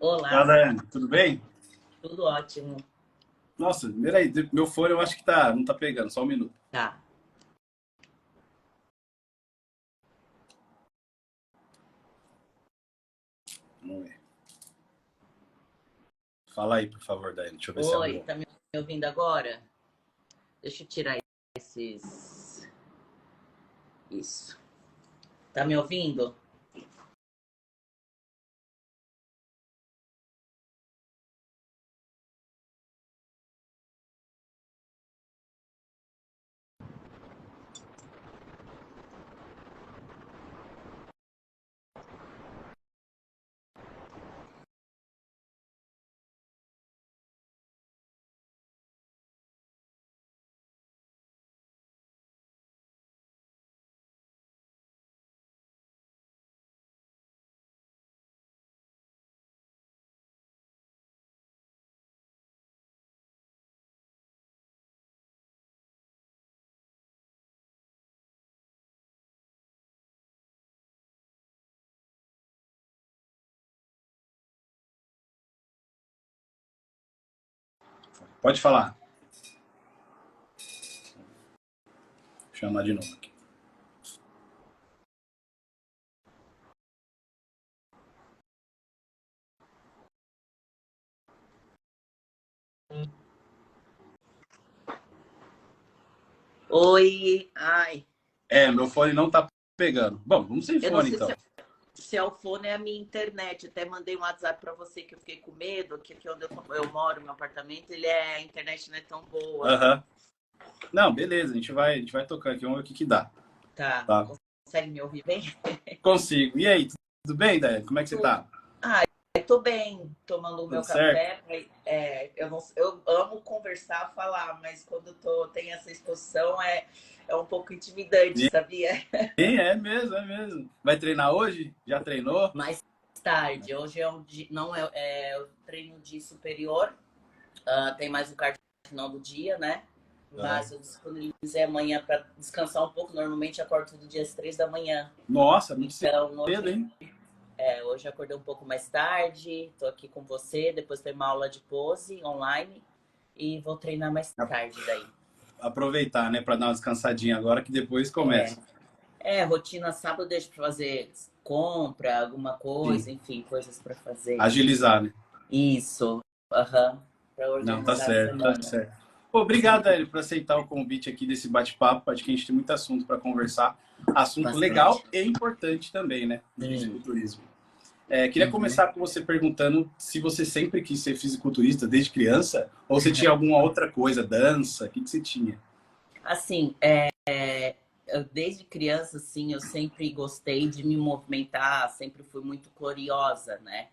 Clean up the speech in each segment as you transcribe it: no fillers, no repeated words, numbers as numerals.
Fala, Olá, Daiane, tudo bem? tudo ótimo. Nossa, peraí, meu fone eu acho que não tá pegando, só um minuto. Tá. Vamos ver. Fala aí, por favor, Daiane, deixa eu ver se Oi, arrumou. tá me ouvindo agora? Deixa eu tirar esses. Isso. Tá me ouvindo? Pode falar. Vou chamar de novo aqui. Oi, ai. Meu fone não tá pegando. Bom, vamos sem Eu não fone sei então. se é o fone é a minha internet. Até mandei um WhatsApp pra você que eu fiquei com medo, que aqui onde eu moro, meu apartamento, a internet não é tão boa. Aham. Não, beleza, a gente vai tocar aqui, vamos ver o que que dá. Tá. Tá? Consegue me ouvir bem? Consigo. E aí, tudo bem, Daiane? Como é que você Tudo. tá? Tô bem, tomando o Tudo meu certo? café. Eu amo conversar, falar, mas quando tem essa exposição é um pouco intimidante, sabia? Sim, é mesmo, é mesmo. Vai treinar hoje? Já treinou? Mais tarde, hoje é um dia, não o treino de superior, tem mais o cardio no final do dia, né? Aham. Mas eu disponibilizei amanhã para descansar um pouco. Normalmente acordo todo dia às 3 da manhã. Nossa, muito Então cedo, hein? hoje acordei um pouco mais tarde, tô aqui com você, depois tem uma aula de pose online e vou treinar mais tarde daí. Aproveitar, né, para dar uma descansadinha agora que depois começa. Rotina sábado eu deixo pra fazer compra, alguma Sim, coisa, enfim, coisas pra fazer. agilizar, né? Isso, aham, pra Não, tá organizar a certo, tá semana. certo. Pô, obrigado, Hélio, por aceitar o convite aqui desse bate-papo. Acho que a gente tem muito assunto para conversar. Assunto legal Bastante. e importante também, né? Do Sim. fisiculturismo. Queria Uhum. começar com você perguntando se você sempre quis ser fisiculturista desde criança ou se tinha alguma outra coisa, dança, o que você tinha? Assim, eu, desde criança, assim, eu sempre gostei de me movimentar, sempre fui muito curiosa, né?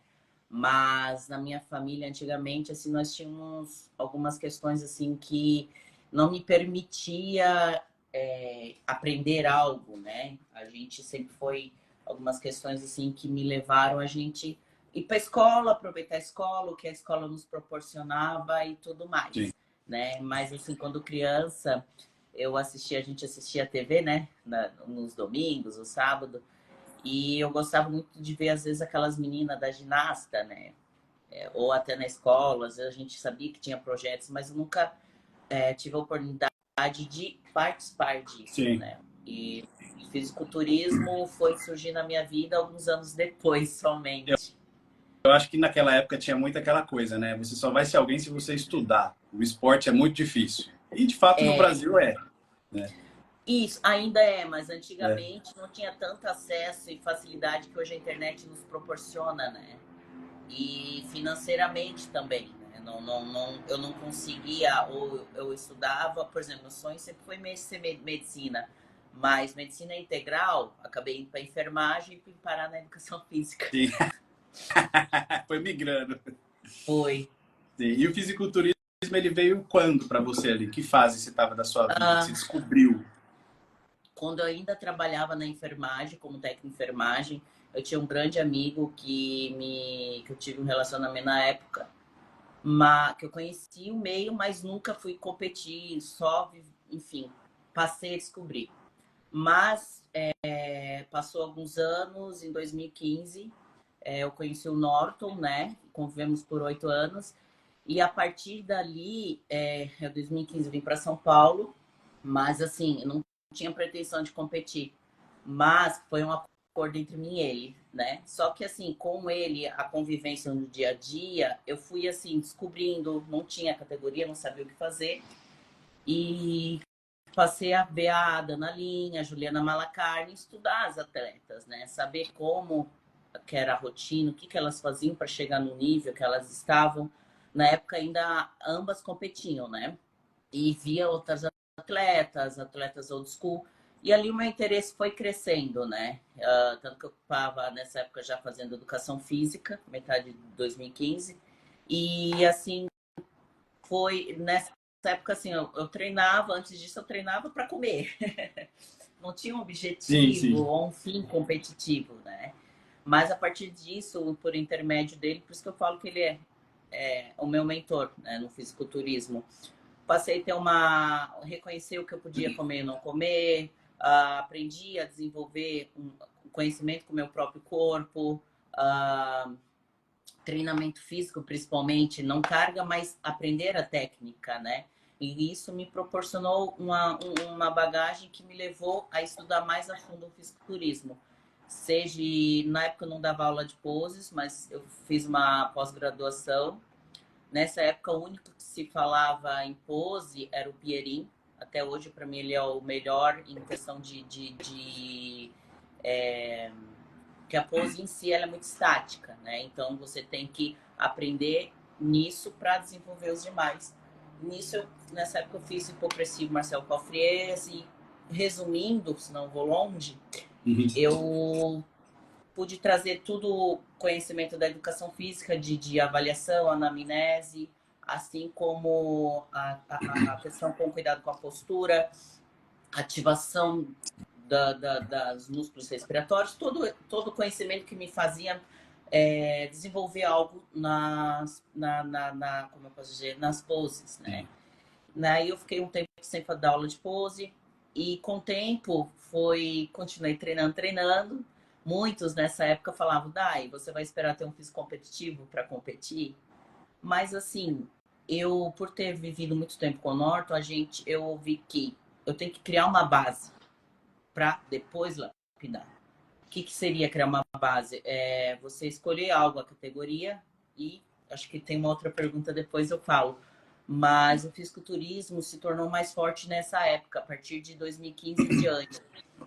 Mas na minha família, antigamente, assim, nós tínhamos algumas questões, assim, que não me permitia aprender algo, né? A gente sempre foi algumas questões, assim, que me levaram a gente ir para a escola, aproveitar a escola, o que a escola nos proporcionava e tudo Sim. mais, né? Mas, assim, quando criança, a gente assistia a TV, né? Nos domingos, no sábado, e eu gostava muito de ver, às vezes, aquelas meninas da ginasta, né? Ou até na escola, às vezes a gente sabia que tinha projetos, mas eu nunca tive a oportunidade de participar disso, Sim. né? E fisiculturismo foi surgir na minha vida alguns anos depois, somente. Eu acho que naquela época tinha muito aquela coisa, né? Você só vai ser alguém se você estudar. O esporte é muito difícil. E de fato no É, Brasil é, né? isso ainda mas É. antigamente não tinha tanto acesso e facilidade que hoje a internet nos proporciona, né? E financeiramente também, né? Eu não conseguia, ou eu estudava, por exemplo, meu sonho sempre foi ser medicina, mas medicina integral, acabei indo para enfermagem e fui parar na educação física. Sim. Foi migrando. Foi. Sim. E o fisiculturismo ele veio quando para você ali? Que fase você estava da sua vida que você Ah, descobriu? quando eu ainda trabalhava na enfermagem, como técnico de enfermagem, eu tinha um grande amigo que eu tive um relacionamento na época, que eu conheci o meio, mas nunca fui competir, enfim, passei a descobrir. Mas passou alguns anos, em 2015, eu conheci o Norton, né? convivemos por 8 anos. E a partir dali, em 2015, vim para São Paulo, mas assim, eu não tinha pretensão de competir. Mas foi um acordo entre mim e ele, né? Só que assim, com ele, a convivência no dia a dia, eu fui assim, descobrindo, não tinha categoria, não sabia o que fazer. E passei a ver a Dana Linha, a Juliana Malacarne, estudar as atletas, né? Saber como que era a rotina, o que, que elas faziam para chegar no nível que elas estavam. Na época ainda ambas competiam, né? E via outras atletas old school. E ali o meu interesse foi crescendo, né? Tanto que eu ocupava nessa época já fazendo educação física, metade de 2015. E assim, foi nessa época assim, eu treinava, antes disso eu treinava para comer. Não tinha um Sim, objetivo sim. ou um fim competitivo, né? Mas a partir disso, por intermédio dele, por isso que eu falo que ele é o meu mentor, né, no fisiculturismo. Passei a ter reconhecer o que eu podia comer e não comer, aprendi a desenvolver um conhecimento com o meu próprio corpo, treinamento físico principalmente, não carga, mas aprender a técnica, né? E isso me proporcionou uma bagagem que me levou a estudar mais a fundo o fisiculturismo. Seja, na época eu não dava aula de poses, mas eu fiz uma pós-graduação. Nessa época, o único que se falava em pose era o Pierin. Até hoje, para mim, ele é o melhor em questão que a pose em si ela é muito estática, né? Então, você tem que aprender nisso para desenvolver os demais. Nessa época, eu fiz hipopressivo Marcel Cofriez e, resumindo, senão eu vou longe, eu pude trazer tudo conhecimento da educação física, de avaliação, anamnese, assim como a questão com cuidado com a postura, ativação das músculos respiratórios, todo o conhecimento que me fazia desenvolver algo como eu posso dizer, nas poses, né? Daí eu fiquei um tempo sem dar aula de pose e com o tempo continuei treinando. Muitos nessa época falavam, Dai, você vai esperar ter um físico competitivo para competir? Mas assim, eu por ter vivido muito tempo com o Norton, eu vi que eu tenho que criar uma base para depois lapidar. O que seria criar uma base? Você escolher algo, a categoria, e acho que tem uma outra pergunta, depois eu falo. Mas o fisiculturismo se tornou mais forte nessa época, a partir de 2015 em diante.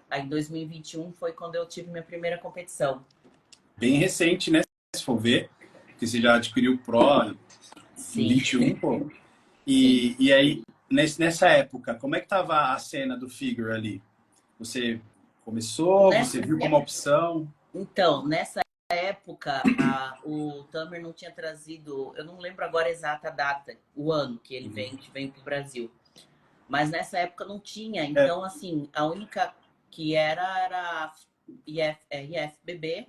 Aí em 2021 foi quando eu tive minha primeira competição. Bem recente, né? Se for ver, que você já adquiriu o Pro em Sim. 21, pô. Sim. E aí, nessa época, como é que tava a cena do figure ali? Você começou, você viu como opção? Então, nessa época, o Tamer não tinha trazido, eu não lembro agora a exata data, o ano que ele vem para o Brasil. Mas nessa época não tinha. Então, assim, a única que era IFBB.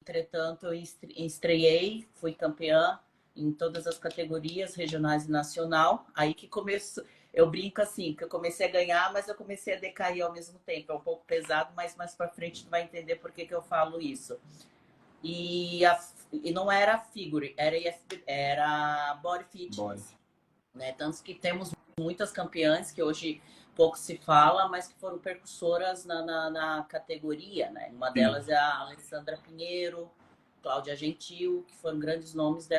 Entretanto, eu estreiei, fui campeã em todas as categorias, regionais e nacional. Aí que começou, eu brinco assim, que eu comecei a ganhar, mas eu comecei a decair ao mesmo tempo. É um pouco pesado, mas mais para frente tu vai entender por que eu falo isso. E não era figure, era body fitness. Né? Tanto que temos muitas campeãs que hoje pouco se fala, mas que foram percursoras na categoria, né? Uma delas é a Alessandra Pinheiro, Cláudia Gentil, que foram grandes nomes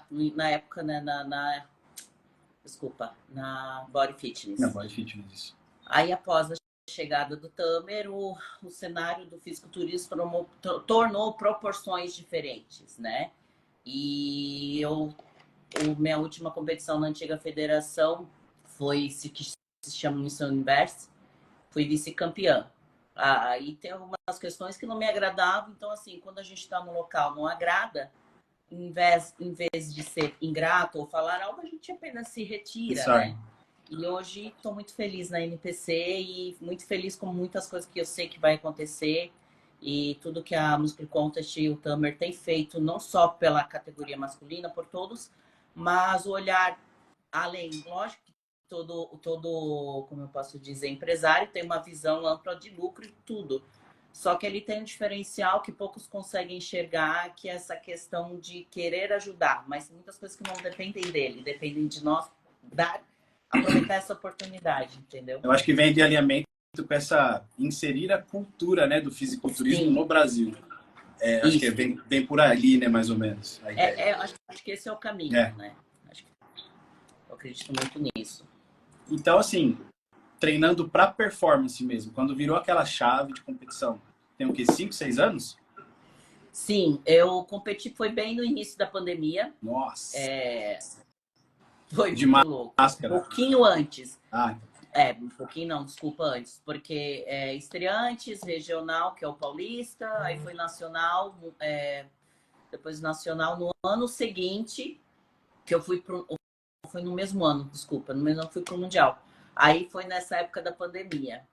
na época, né? Desculpa, na Body Fitness. Na Body Fitness. Aí, após a chegada do Tamer, o cenário do fisiculturismo tornou proporções diferentes, né? E minha última competição na antiga federação foi que se chama Missão Universo, fui vice-campeã. Aí tem algumas questões que não me agradavam, então assim, quando a gente está no local não agrada, em vez de ser ingrato ou falar algo, a gente apenas se retira, né? E hoje estou muito feliz na NPC e muito feliz com muitas coisas que eu sei que vai acontecer e tudo que a Muscle Contest e o Tamer tem feito, não só pela categoria masculina, por todos, mas o olhar além. Lógico que todo, como eu posso dizer, empresário tem uma visão ampla de lucro e tudo. Só que ele tem um diferencial que poucos conseguem enxergar, que é essa questão de querer ajudar. Mas muitas coisas que não dependem dele, dependem de nós aproveitar essa oportunidade, entendeu? Eu acho que vem de alinhamento com essa inserir a cultura, né, do fisiculturismo Sim, no Brasil. Acho que isso. vem por ali, né, mais ou menos, a ideia. Acho que esse é o caminho, É. né? Eu acredito muito nisso. Então, assim, treinando para performance mesmo, quando virou aquela chave de competição, tem o quê? 5, 6 anos? Sim, eu competi, foi bem no início da pandemia. Nossa! Foi De muito louco. Um máscara. pouquinho antes. Ah, Um pouquinho não, desculpa, antes. Porque estreantes, regional, que é o Paulista, aí foi nacional, depois nacional no ano seguinte, que eu fui pro. Foi no mesmo ano, desculpa, no mesmo ano fui pro Mundial. Aí foi nessa época da pandemia.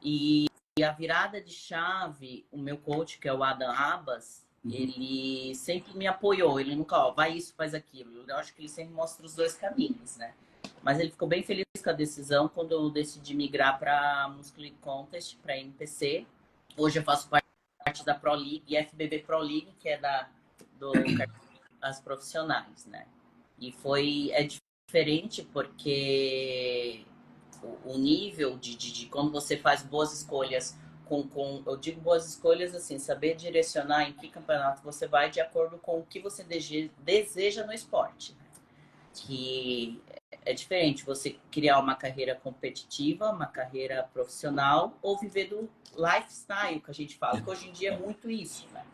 E a virada de chave, o meu coach, que é o Adam Abbas, ele sempre me apoiou. Ele nunca, ó, vai isso, faz aquilo. Eu acho que ele sempre mostra os dois caminhos, né? Mas ele ficou bem feliz com a decisão quando eu decidi migrar para Muscle Contest, para NPC. Hoje eu faço parte da Pro League, FBB Pro League, que é das profissionais, né? E é diferente porque o nível de quando você faz boas escolhas eu digo boas escolhas assim, saber direcionar em que campeonato você vai de acordo com o que você deseja no esporte, né? Que é diferente você criar uma carreira competitiva, uma carreira profissional ou viver do lifestyle que a gente fala, que hoje em dia é muito isso, né?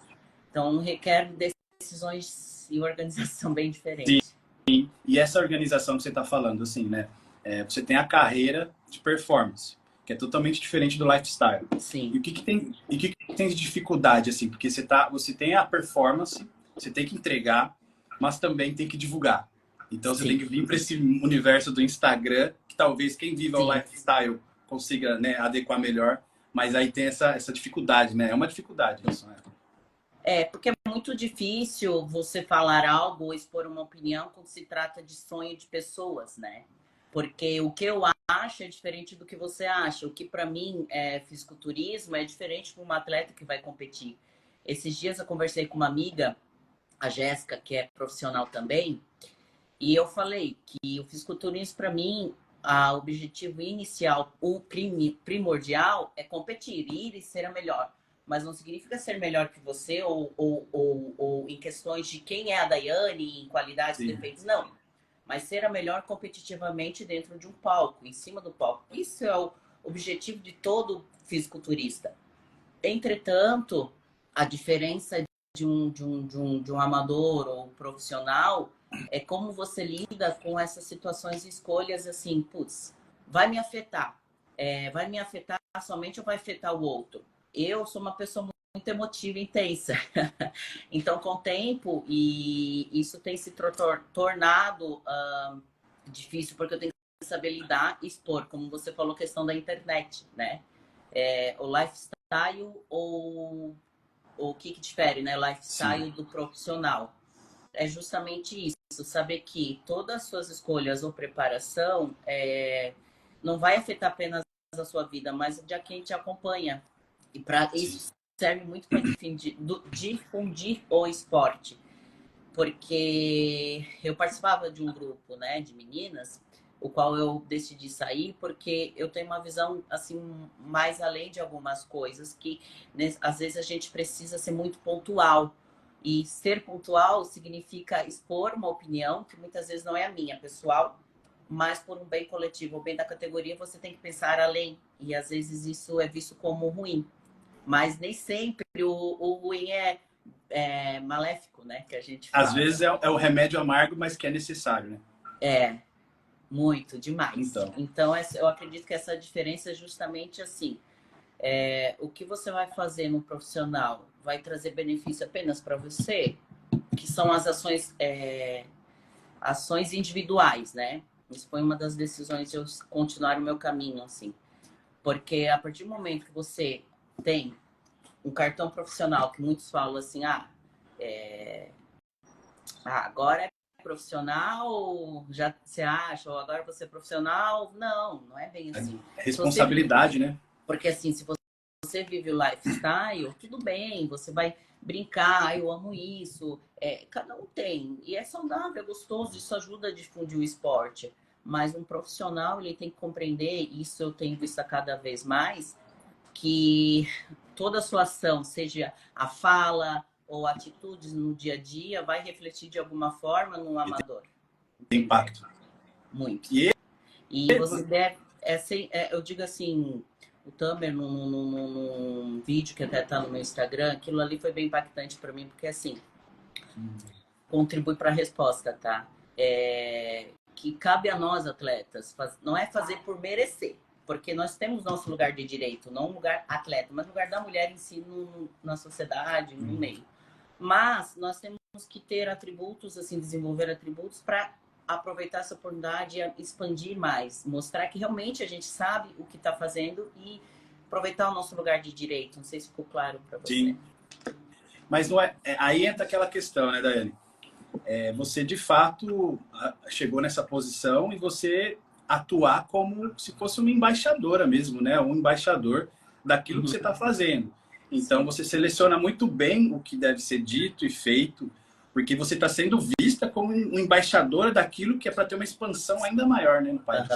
Então requer decisões e organização bem diferentes. e essa organização que você está falando, assim, né? Você tem a carreira de performance, que é totalmente diferente do lifestyle. Sim. E o que tem de dificuldade, assim? Porque você tem a performance, você tem que entregar, mas também tem que divulgar. Então você tem que vir para esse universo do Instagram, que talvez quem viva o lifestyle consiga, né, adequar melhor, mas aí tem essa dificuldade, né? É uma dificuldade isso, né? Porque é muito difícil você falar algo ou expor uma opinião quando se trata de sonho de pessoas, né? Porque o que eu acho é diferente do que você acha. O que para mim é fisiculturismo é diferente para uma atleta que vai competir. Esses dias eu conversei com uma amiga, a Jéssica, que é profissional também, e eu falei que o fisiculturismo para mim, o objetivo inicial, o primordial é competir, ir e ser a melhor. Mas não significa ser melhor que você ou em questões de quem é a Daiane, em qualidades e defeitos, não. Mas ser a melhor competitivamente dentro de um palco, em cima do palco. Isso é o objetivo de todo fisiculturista. Entretanto, a diferença de um amador ou profissional é como você lida com essas situações e escolhas assim, putz, vai me afetar. Vai me afetar somente ou vai afetar o outro? Eu sou uma pessoa muito emotiva e intensa. Então, com o tempo, e isso tem se tornado difícil, porque eu tenho que saber lidar e expor, como você falou, questão da internet, né? O lifestyle ou o que difere, né? O lifestyle do profissional. É justamente isso, saber que todas as suas escolhas ou preparação não vai afetar apenas a sua vida, mas de quem te acompanha. E para isso serve muito para difundir o esporte. Porque eu participava de um grupo, né, de meninas, o qual eu decidi sair porque eu tenho uma visão assim mais além de algumas coisas que, né, às vezes a gente precisa ser muito pontual. E ser pontual significa expor uma opinião que muitas vezes não é a minha, pessoal, mas por um bem coletivo, o bem da categoria, você tem que pensar além. E às vezes isso é visto como ruim. Mas nem sempre o ruim é maléfico, né? Que a gente fala. Às vezes é o remédio amargo, mas que é necessário, né? Muito, demais. Então eu acredito que essa diferença é justamente assim. O que você vai fazer no profissional vai trazer benefício apenas para você, que são as ações individuais, né? Isso foi uma das decisões de eu continuar o meu caminho, assim. Porque a partir do momento que você tem um cartão profissional, que muitos falam assim, agora é profissional, já você acha, ou agora você é profissional. Não é bem assim. Responsabilidade, né? Porque assim, se você vive o lifestyle, tudo bem, você vai brincar, eu amo isso. Cada um tem. E é saudável, é gostoso, isso ajuda a difundir o esporte. Mas um profissional, ele tem que compreender, isso eu tenho visto cada vez mais, que toda a sua ação, seja a fala ou atitudes no dia a dia, vai refletir de alguma forma no amador. Tem impacto. Muito. E E você deve... eu digo assim, o Tamer, num vídeo que até tá no meu Instagram, aquilo ali foi bem impactante para mim, porque assim, contribui para a resposta, tá? Que cabe a nós, atletas, não é fazer por merecer, porque nós temos nosso lugar de direito, não um lugar atleta, mas lugar da mulher em si na sociedade, no meio. Mas nós temos que ter atributos, assim, desenvolver atributos para aproveitar essa oportunidade e expandir mais, mostrar que realmente a gente sabe o que está fazendo e aproveitar o nosso lugar de direito. Não sei se ficou claro para você. Sim. Mas não aí entra aquela questão, né, Daiane? Você de fato chegou nessa posição e você atuar como se fosse uma embaixadora mesmo, né? Um embaixador daquilo que você está fazendo. Então você seleciona muito bem o que deve ser dito e feito, porque você está sendo vista como uma embaixadora daquilo que é para ter uma expansão ainda maior, né, no país.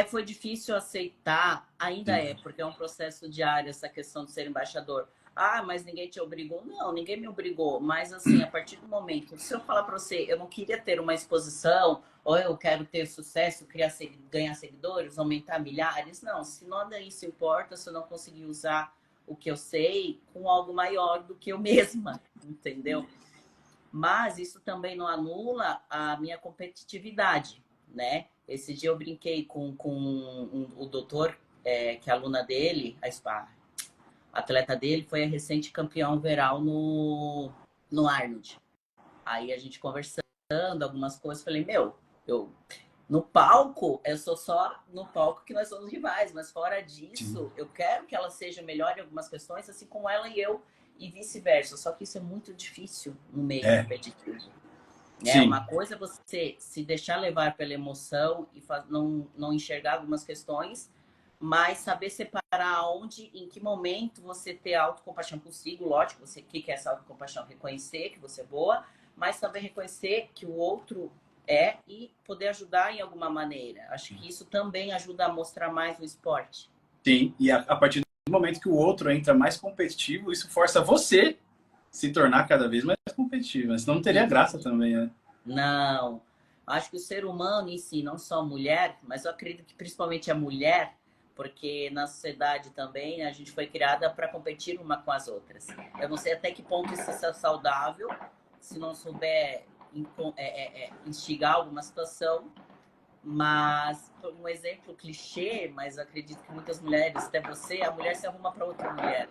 Foi difícil aceitar, ainda porque é um processo diário essa questão de ser embaixador. Ah, mas ninguém te obrigou. Não, ninguém me obrigou. Mas, assim, a partir do momento... Se eu falar para você, eu não queria ter uma exposição, ou eu quero ter sucesso, ganhar seguidores, aumentar milhares. Não, se nada isso importa, se eu não conseguir usar o que eu sei com algo maior do que eu mesma, entendeu? Mas isso também não anula a minha competitividade, né? Esse dia eu brinquei com o doutor, que é aluna dele, a atleta dele foi a recente campeão veral no Arnold. Aí a gente conversando algumas coisas, falei, no palco, eu sou só no palco que nós somos rivais, mas fora disso, eu quero que ela seja melhor em algumas questões, assim como ela e eu, e vice-versa. Só que isso é muito difícil no meio competitivo. Uma coisa é você se deixar levar pela emoção e não enxergar algumas questões, mas saber separar onde, em que momento você ter autocompaixão consigo, lógico, o que é essa autocompaixão? Reconhecer que você é boa, mas também reconhecer que o outro e poder ajudar em alguma maneira. Acho que isso também ajuda a mostrar mais o esporte. Sim, e a partir do momento que o outro entra mais competitivo, isso força você se tornar cada vez mais competitivo. Senão não teria graça também, né? Não. Acho que o ser humano em si, não só a mulher, mas eu acredito que principalmente a mulher, porque na sociedade também a gente foi criada para competir uma com as outras. Eu não sei até que ponto isso é saudável, se não souber instigar alguma situação, mas um exemplo clichê, mas acredito que muitas mulheres, até você, a mulher se arruma para outra mulher.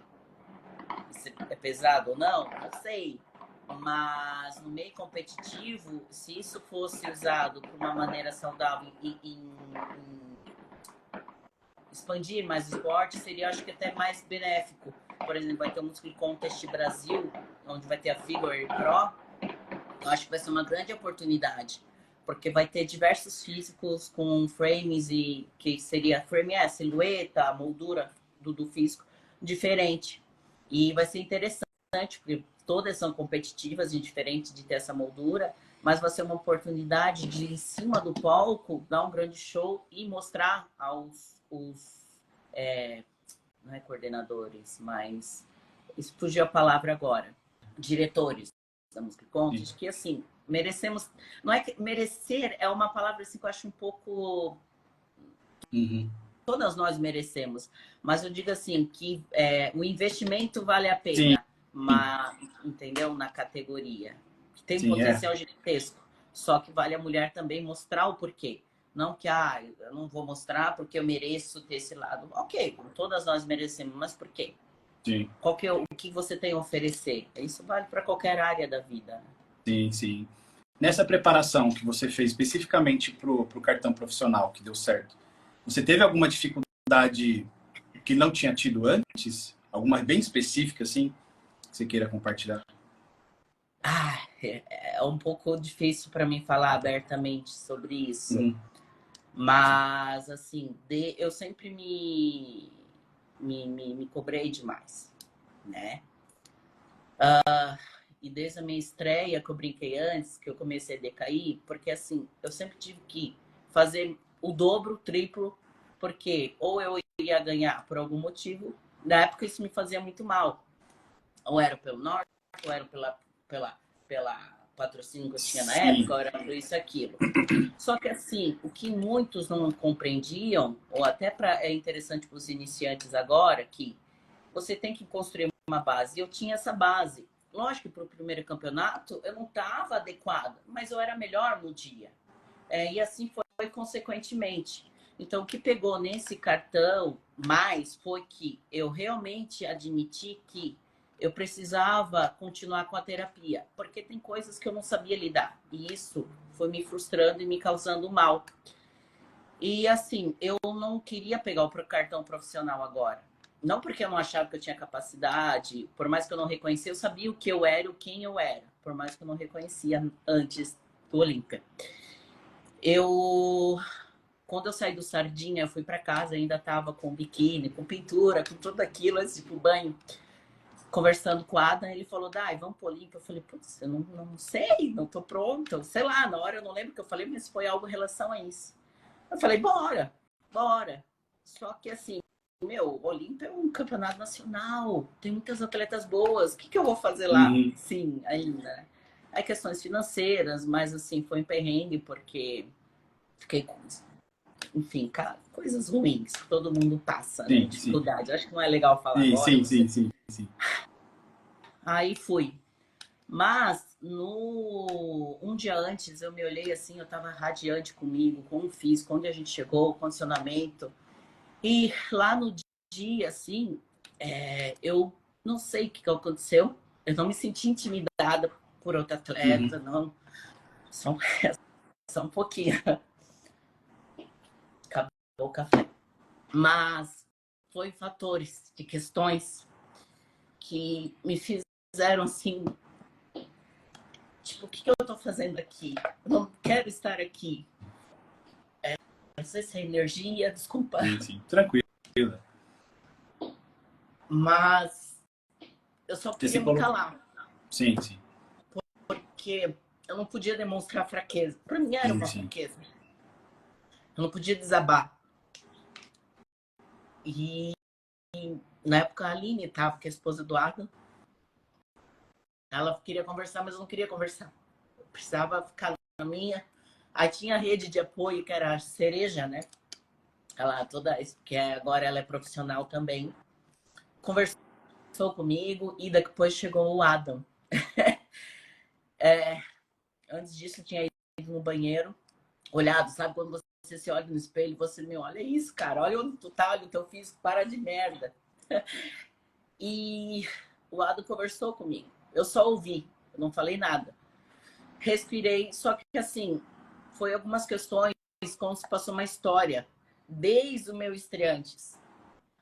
Isso é pesado ou não? Não sei. Mas no meio competitivo, se isso fosse usado de uma maneira saudável e expandir mais o esporte, seria, acho que até mais benéfico. Por exemplo, vai ter o Muscle Contest Brasil, onde vai ter a Figure Pro. Eu acho que vai ser uma grande oportunidade, porque vai ter diversos físicos com frames, e que seria frame a silhueta, a moldura do físico diferente. E vai ser interessante, porque todas são competitivas e diferentes de ter essa moldura, mas vai ser uma oportunidade de, em cima do palco, dar um grande show e mostrar aos não é coordenadores, mas isso fugiu a palavra agora, diretores da Muscle Contest, que assim, merecemos, não é que merecer é uma palavra assim que eu acho um pouco todas nós merecemos, mas eu digo assim que o investimento vale a pena, entendeu? Na categoria que tem um potencial gigantesco, só que vale a mulher também mostrar o porquê. Não que eu não vou mostrar porque eu mereço ter esse lado. Ok, todas nós merecemos, mas por quê? Sim. O que você tem a oferecer? Isso vale para qualquer área da vida. Sim, sim. Nessa preparação que você fez especificamente para o cartão profissional, que deu certo, você teve alguma dificuldade que não tinha tido antes? Alguma bem específica, assim, que você queira compartilhar? É um pouco difícil para mim falar abertamente sobre isso. Mas, assim, eu sempre me cobrei demais, né? E desde a minha estreia, que eu brinquei antes, que eu comecei a decair, porque assim, eu sempre tive que fazer o dobro, o triplo, porque ou eu ia ganhar por algum motivo, na época isso me fazia muito mal. Ou era pelo norte, ou era pela patrocínio que eu tinha na Sim. época, ou era por isso e aquilo. Só que assim, o que muitos não compreendiam, ou até é interessante para os iniciantes agora, que você tem que construir uma base. E eu tinha essa base. Lógico que para o primeiro campeonato eu não estava adequada, mas eu era melhor no dia. E assim foi consequentemente. Então, o que pegou nesse cartão mais foi que eu realmente admiti que eu precisava continuar com a terapia, porque tem coisas que eu não sabia lidar. E isso foi me frustrando e me causando mal. E assim, eu não queria pegar o cartão profissional agora. Não porque eu não achava que eu tinha capacidade, por mais que eu não reconhecia, eu sabia o que eu era, quem eu era, por mais que eu não reconhecia antes do Olímpia. Quando eu saí do Sardinha, eu fui para casa, ainda estava com biquíni, com pintura, com tudo aquilo, antes de ir pro banho, conversando com o Adam, ele falou, Dai, vamos pro Olímpia. Eu falei, putz, eu não sei, não tô pronta. Sei lá, na hora eu não lembro o que eu falei, mas foi algo em relação a isso. Eu falei, bora. Só que assim, meu, Olímpia é um campeonato nacional, tem muitas atletas boas, o que eu vou fazer lá? Uhum. Sim, ainda. É questões financeiras, mas assim, foi um perrengue, porque fiquei com, enfim, cara, coisas ruins que todo mundo passa, né? Sim, sim. Dificuldade. Acho que não é legal falar Sim, agora, sim, não sei. sim, sim, sim. Aí fui. Mas no um dia antes eu me olhei assim, eu tava radiante comigo, com o físico, quando a gente chegou, o condicionamento. E lá no dia, assim, eu não sei o que aconteceu. Eu não me senti intimidada por outra Uhum. atleta, não. Só um pouquinho. Acabou o café. Mas foi fatores de questões que me fizeram assim, tipo, o que eu tô fazendo aqui? Eu não quero estar aqui. Não sei se é energia, desculpa. Sim, sim. Tranquilo. Mas eu só Você se queria me colo... calar. Sim, sim. Porque eu não podia demonstrar fraqueza. Para mim era Sim, uma sim. fraqueza. Eu não podia desabar. E na época a Aline estava, que é a esposa do Adam. Ela queria conversar, mas eu não queria conversar. Eu precisava ficar na minha. Aí tinha a rede de apoio, que era a Cereja, né? Ela toda, que agora ela é profissional também. Conversou comigo e depois chegou o Adam. Antes disso, eu tinha ido no banheiro, olhado, sabe? Quando você se olha no espelho, você me olha, é isso, cara, olha onde tu tá, olha o teu físico, para de merda. E o Adam conversou comigo. Eu só ouvi, eu não falei nada. Respirei, só que assim, foi algumas questões, como se passou uma história, desde o meu estreantes.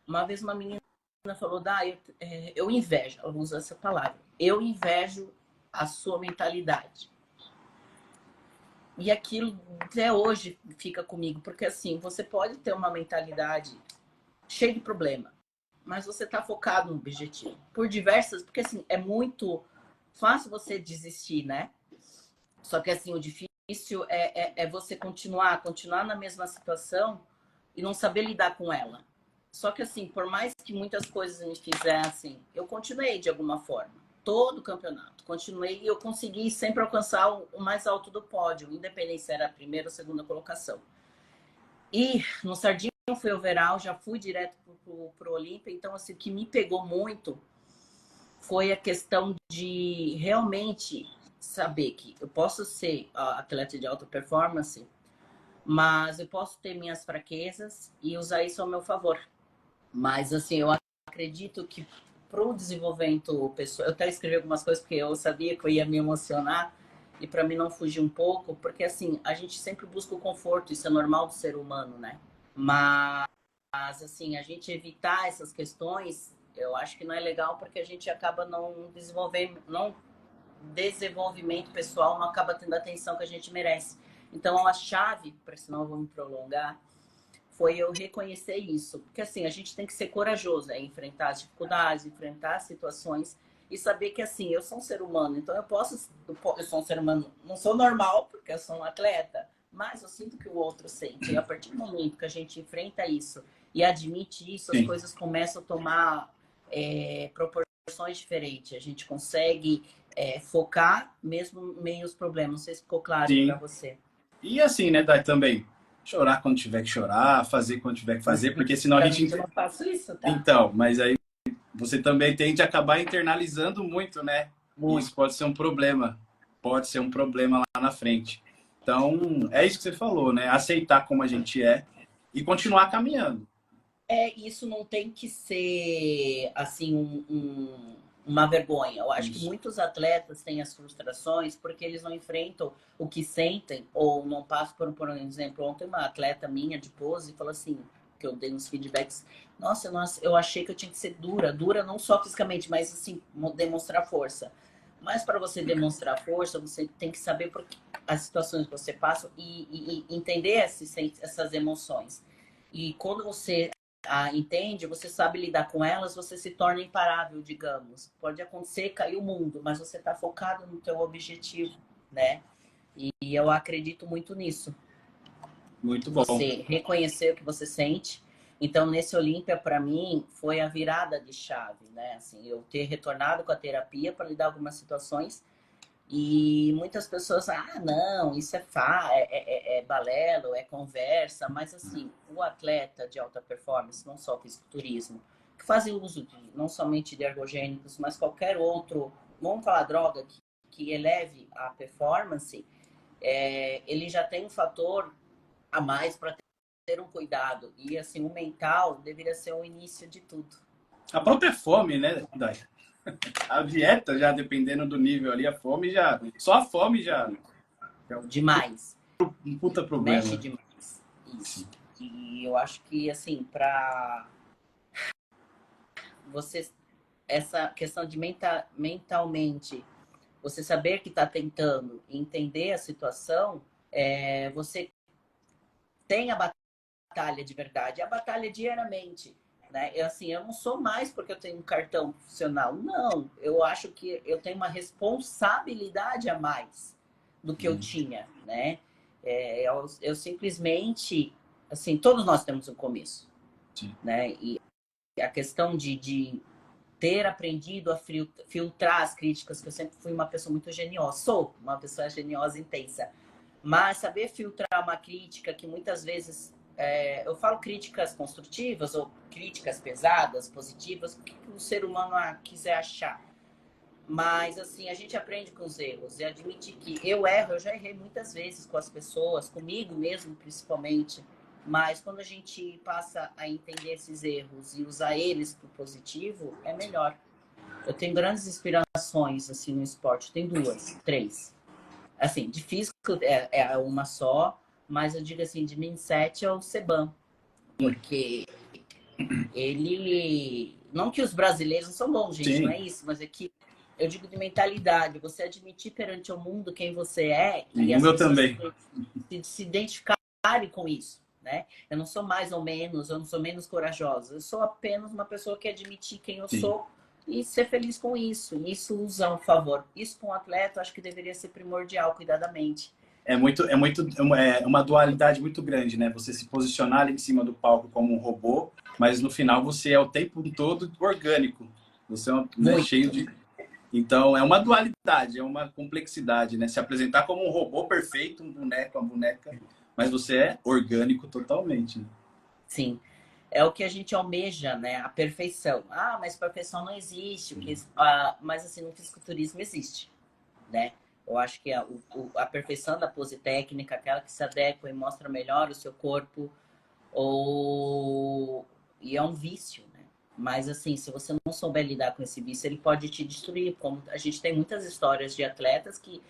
Uma vez uma menina falou, eu invejo, ela usa essa palavra, eu invejo a sua mentalidade. E aquilo até hoje fica comigo, porque assim, você pode ter uma mentalidade cheia de problema, mas você está focado no objetivo. Por diversas, porque assim, é muito fácil você desistir, né? Só que assim, o difícil é você continuar na mesma situação e não saber lidar com ela. Só que assim, por mais que muitas coisas me fizessem, eu continuei de alguma forma. Todo o campeonato. Continuei e eu consegui sempre alcançar o mais alto do pódio, independente se era a primeira ou segunda colocação. E no Sardinha eu fui overall, já fui direto pro Olímpia. Então, assim, o que me pegou muito foi a questão de realmente saber que eu posso ser atleta de alta performance, mas eu posso ter minhas fraquezas e usar isso ao meu favor. Mas, assim, eu acredito que para o desenvolvimento pessoal, eu até escrevi algumas coisas porque eu sabia que eu ia me emocionar e para mim não fugir um pouco, porque, assim, a gente sempre busca o conforto, isso é normal do ser humano, né? Mas, assim, a gente evitar essas questões, eu acho que não é legal porque a gente acaba não desenvolvendo, não desenvolvimento pessoal, não acaba tendo a atenção que a gente merece. Então, a chave, para senão eu vou me prolongar, foi eu reconhecer isso. Porque assim, a gente tem que ser corajoso, enfrentar as dificuldades, enfrentar as situações e saber que assim, eu sou um ser humano, então eu sou um ser humano, não sou normal, porque eu sou um atleta, mas eu sinto que o outro sente. E a partir do momento que a gente enfrenta isso e admite isso, as Sim. coisas começam a tomar proporções diferentes. A gente consegue focar mesmo em meio aos problemas. Não sei se ficou claro para Sim. você. E assim, né, Dai, também chorar quando tiver que chorar, fazer quando tiver que fazer, porque senão a gente... Eu não faço isso, tá? Então, mas aí você também tende a acabar internalizando muito, né? E Muito. isso pode ser um problema. Pode ser um problema lá na frente. Então, é isso que você falou, né? Aceitar como a gente é e continuar caminhando. Isso não tem que ser assim uma vergonha. Eu acho que Isso. muitos atletas têm as frustrações porque eles não enfrentam o que sentem ou não passam por exemplo, ontem uma atleta minha de pose falou assim, que eu dei uns feedbacks, nossa, eu achei que eu tinha que ser dura não só fisicamente, mas assim, demonstrar força. Mas para você demonstrar força, você tem que saber as situações que você passa e entender essas emoções. E quando você entende, você sabe lidar com elas, você se torna imparável, digamos. Pode acontecer, cair o mundo, mas você está focado no teu objetivo, né? E eu acredito muito nisso. Muito bom. Você reconhecer o que você sente. Então, nesse Olímpia, para mim, foi a virada de chave, né? Assim, eu ter retornado com a terapia para lidar com algumas situações e muitas pessoas, não, isso é balelo, é conversa, mas assim, o atleta de alta performance, não só o fisiculturismo, que fazem uso não somente de ergogênicos, mas qualquer outro, vamos falar droga, que eleve a performance, ele já tem um fator a mais para ter um cuidado. E assim, o mental deveria ser o início de tudo. A própria fome, né, Dai? A dieta já, dependendo do nível ali, a fome já... Só a fome já é Demais. um puta Mexe problema. demais. Isso. Sim. E eu acho que, assim, para você, essa questão de mentalmente, você saber que está tentando entender a situação, você tem a batalha de verdade, a batalha diariamente. Né? Eu não sou mais porque eu tenho um cartão profissional. Não, eu acho que eu tenho uma responsabilidade a mais do que eu tinha, né? Eu simplesmente, assim, todos nós temos um começo, Sim. né? E a questão de ter aprendido a filtrar as críticas, que eu sempre fui uma pessoa muito geniosa, sou uma pessoa geniosa intensa, mas saber filtrar uma crítica que muitas vezes eu falo críticas construtivas ou críticas pesadas, positivas, o que o ser humano quiser achar. Mas, assim, a gente aprende com os erros e admite que eu já errei muitas vezes com as pessoas, comigo mesmo, principalmente. Mas quando a gente passa a entender esses erros e usar eles para o positivo, é melhor. Eu tenho grandes inspirações, assim, no esporte. Tem duas, três. Assim, de físico é uma só, mas eu digo assim, de mindset é o Seban. Porque ele... Não que os brasileiros não são bons, gente, não Sim. é isso, mas é que eu digo de mentalidade, você admitir perante o mundo quem você é Sim. e O as meu pessoas também. se identificarem com isso, né? Eu não sou mais ou menos, eu não sou menos corajosa, eu sou apenas uma pessoa que admitir quem eu Sim. sou e ser feliz com isso. E isso usa um favor. Isso para um atleta, eu acho que deveria ser primordial, cuidar da mente. É uma dualidade muito grande, né? Você se posicionar ali em cima do palco como um robô, mas no final você é o tempo todo orgânico. Você é, né, cheio Muito. de... Então, é uma dualidade, é uma complexidade, né? Se apresentar como um robô perfeito, um boneco, uma boneca, mas você é orgânico totalmente. Né? Sim. É o que a gente almeja, né? A perfeição. Mas perfeição não existe. Mas assim, no fisiculturismo existe, né? Eu acho que a perfeição da pose técnica, aquela que se adequa e mostra melhor o seu corpo, e é um vício, né? Mas assim, se você não souber lidar com esse vício, ele pode te destruir. Como a gente tem muitas histórias de atletas que,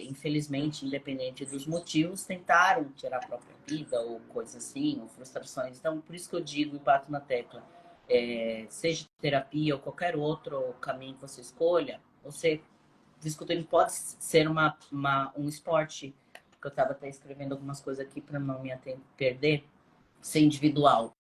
infelizmente, independente dos motivos, tentaram tirar a própria vida ou coisas assim, ou frustrações. Então, por isso que eu digo e bato na tecla. Seja terapia ou qualquer outro caminho que você escolha, você fisiculturismo pode ser um esporte, que eu estava até escrevendo algumas coisas aqui para não me perder. ser individual.